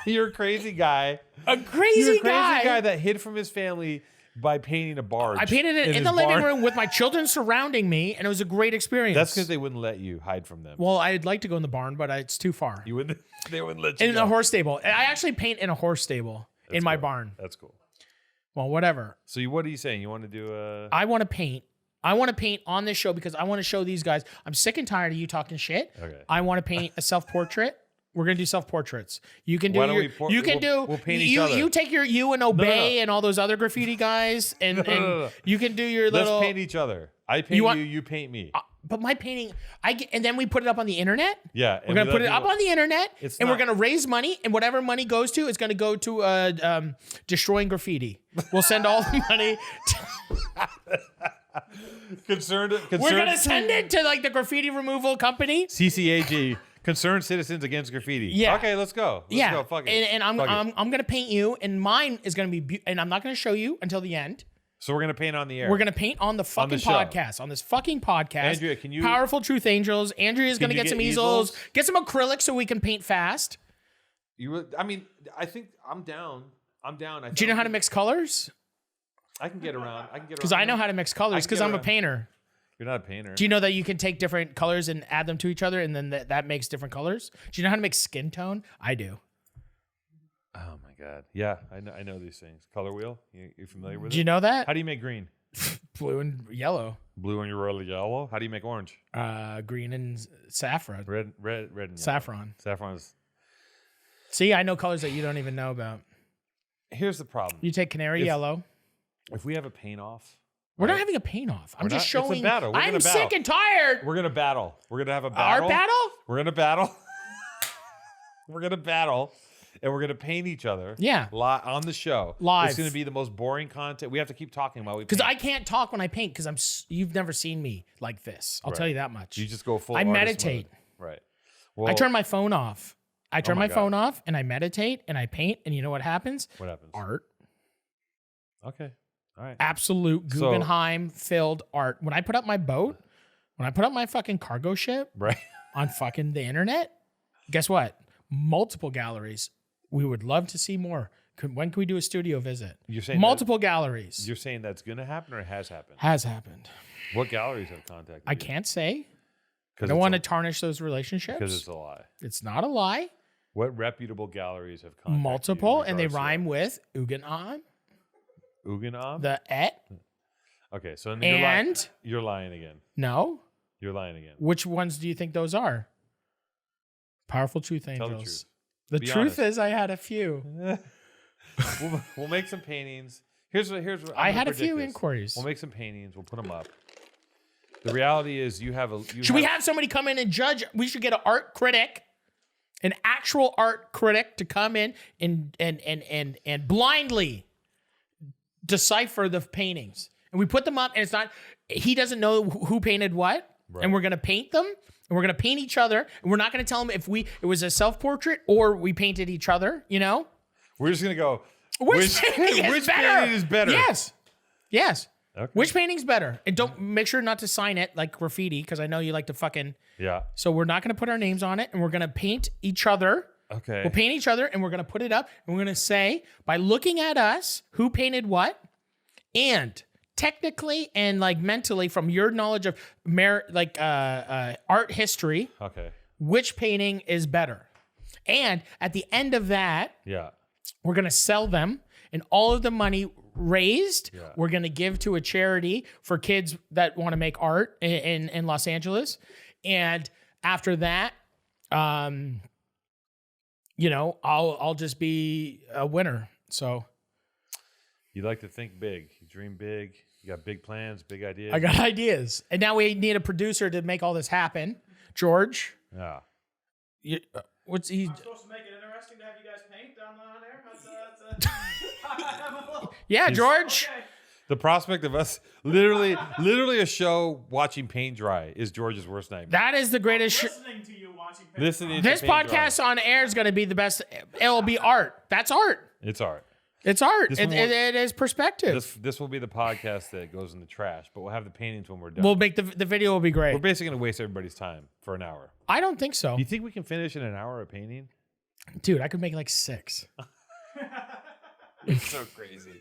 You're a crazy guy. A crazy, You're a crazy guy. guy that hid from his family by painting a barge. I painted it in his the living barn. room with my children surrounding me, and it was a great experience. That's because they wouldn't let you hide from them. Well, I'd like to go in the barn, but it's too far. You wouldn't. They wouldn't let you. In go. a horse stable. I actually paint in a horse stable in my cool. barn. That's cool. Well, whatever. So what are you saying? You want to do a? I want to paint. I want to paint on this show because I want to show these guys. I'm sick and tired of you talking shit. Okay. I want to paint a self-portrait. We're gonna do self-portraits. You can do Why don't your. we por- you can we'll- do. we'll paint each you other. you take your and Obey no. and all those other graffiti guys, and No. you can do your Let's little. paint each other. I paint want- you. You paint me. But my painting, and then we put it up on the internet. Yeah, We're gonna put it up on the internet, It's and we're not- gonna raise money, and whatever money goes to, is gonna go to destroying graffiti. We'll send all the money. Concerned. We're gonna send it to like the graffiti removal company. CCAG. Concerned Citizens Against Graffiti. Yeah. Okay, let's go. Let's go. Fuck it. And I'm Fuck it. I'm gonna paint you, and mine is gonna be, and I'm not gonna show you until the end. So we're gonna paint on the air. We're gonna paint on the fucking show. podcast, on this fucking podcast. Andrea, can you- Powerful Truth Angels. Andrea's gonna you get some get easels, easels? get some acrylic so we can paint fast. I mean, I think I'm down. I'm down. Do you know how to mix colors? I can get around. Because I know how to mix colors. Because get I'm a around. painer. You're not a painter. Do you know that you can take different colors and add them to each other, and then that makes different colors? Do you know how to make skin tone? I do. Oh my god. Yeah, I know these things. Color wheel. You familiar with Do it? you know that? How do you make green? Blue and yellow, Blue and your royal yellow. How do you make orange? green and saffron. Red and yellow. Saffron. Saffron is. See, I know colors that you don't even know about. Here's the problem. You take canary yellow. If we have a paint off, We're not right? having a paint off. I'm We're just not- it's a showing. battle. We're I'm gonna sick battle. and tired. We're gonna battle. We're gonna have a battle. Our battle? We're gonna battle. We're gonna battle, and we're gonna paint each other. Yeah. On the show. Live. It's gonna be the most boring content. We have to keep talking while we. Because paint. I can't talk when I paint because you've never seen me like this. I'll tell you that much. You just go full. I artist meditate. mode. Right. Well, I turn my phone off. I turn my my God. phone off and I meditate and I paint. And you know what happens? What happens? Art. Okay. All right. Absolute So- Guggenheim filled art. When I put up my boat, When I put up my fucking cargo ship Right. on fucking the internet, guess what? Multiple galleries. We would love to see more. When can we do a studio visit? You're saying multiple galleries. You're saying that's going to happen or it has happened? Has happened. What galleries have contacted I you? can't say. I 'Cause don't it's want a- to tarnish those relationships. Because it's a lie. It's not a lie. What reputable galleries have contacted Multiple, you in and they regards to rhyme with Uganam, that? Uganam? the et, Okay, so and you're lying again. no. You're lying again. Which ones do you think those are? Powerful truth Tell the angels. truth. The Be truth honest. is, I had a few. We'll make some paintings. Here's what I'm I gonna had a predict few this. inquiries. We'll make some paintings. We'll put them up. The reality is, Should we have somebody come in and judge? We should get an art critic, an actual art critic, to come in and blindly decipher the paintings. And we put them up, and it's not. He doesn't know who painted what, Right. and we're gonna paint them, and we're gonna paint each other, and we're not gonna tell him if it was a self portrait or we painted each other. You know, We're just gonna go. which painting is which better? painting is better? Yes. Okay. Which painting's better? And don't make sure not to sign it like graffiti, because I know you like to fucking. Yeah. So we're not going to put our names on it, and we're going to paint each other. Okay. We'll paint each other, and we're going to put it up, and we're going to say, by looking at us, who painted what, and technically and like mentally, from your knowledge of art history, Okay. which painting is better. And at the end of that, Yeah. we're going to sell them, and all of the money raised, Yeah. we're going to give to a charity for kids that want to make art in Los Angeles. And after that, I'll just be a winner. So You like to think big. You dream big. You got big plans, big ideas. I got ideas. And now we need a producer to make all this happen. George, Yeah. what's he? I'm supposed to make it interesting to have you guys paint down on there. Yeah, George. Okay. The prospect of us literally a show watching paint dry is George's worst nightmare. That is the greatest. Listening to you watching paint. Listening to This paint dry. podcast on air is going to be the best. It'll be art. That's art. It's art. It's art. This It, one it, won't- it is perspective. This will be the podcast that goes in the trash, but we'll have the paintings when we're done. We'll make the video will be great. We're basically gonna waste everybody's time for an hour. I don't think so, Do you think we can finish in an hour of painting? dude. I could make like 6. You're so crazy.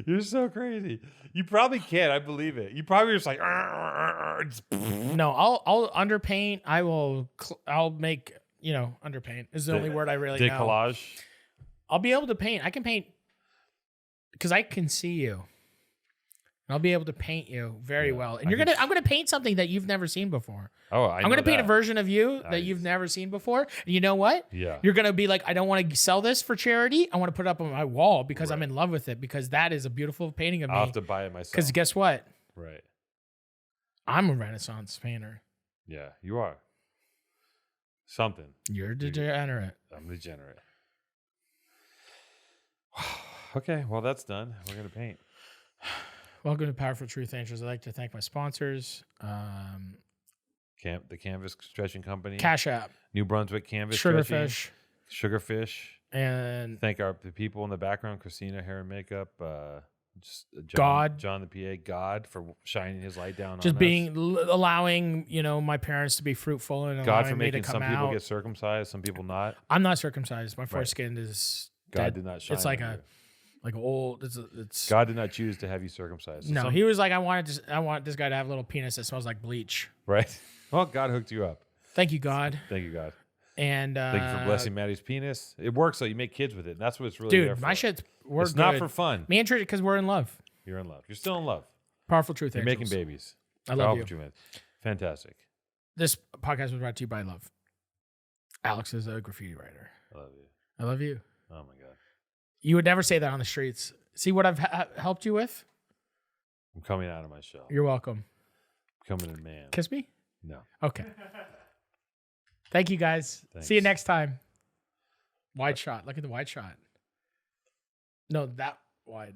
You're so crazy. You probably can. I believe it. You probably just like. Just- No, I'll underpaint. I'll make underpaint is the only word I really know. Decollage. I'll be able to paint. I can paint because I can see you. And I'll be able to paint you very well. And I'm gonna paint something that you've never seen before. Oh, I'm gonna paint a that. version of you that Nice. you've never seen before. And you know what? Yeah. You're gonna be like, I don't want to sell this for charity. I want to put it up on my wall because I'm Right. in love with it, because that is a beautiful painting of I'll have me. to buy it myself. Because guess what? Right. I'm a Renaissance painter. Yeah, you are. Something. You're a degenerate. I'm degenerate. Okay, well that's done. We're gonna paint. Welcome to Powerful Truth Angels. I'd like to thank my sponsors. The Canvas Stretching Company. Cash App, New Brunswick Canvas Stretching. Sugarfish, Sugarfish. and Thank the people in the background, Christina, hair and makeup, John the PA, God for shining his light down just on being us. allowing my parents to be fruitful and God allowing for me to making come some people out. get circumcised, some people not. I'm not circumcised. My foreskin is God dead. did not shine. It's like on a you. like old. It's God did not choose to have you circumcised. So no. some- He was like, I want this guy to have a little penis that smells like bleach. right. Well, God hooked you up. Thank you, God. Thank you, God. And Thank you for blessing Matty's penis. It works though. You make kids with it. And that's what it's really there dude. for. My shit's we're It's not good. for fun. Me and Trisha, because we're in love. You're in love. You're still in love. Powerful Truth You're Angels. making babies. I love Powerful you. Man. Fantastic. This podcast was brought to you by love. Alex is a graffiti writer. I love you. I love you. Oh my God. You would never say that on the streets. See what I've helped you with? I'm coming out of my shell. You're welcome. I'm coming in man. Kiss me? No. Okay. Thank you, guys. Thanks. See you next time. Wide shot. Look at the wide shot. No, that wide.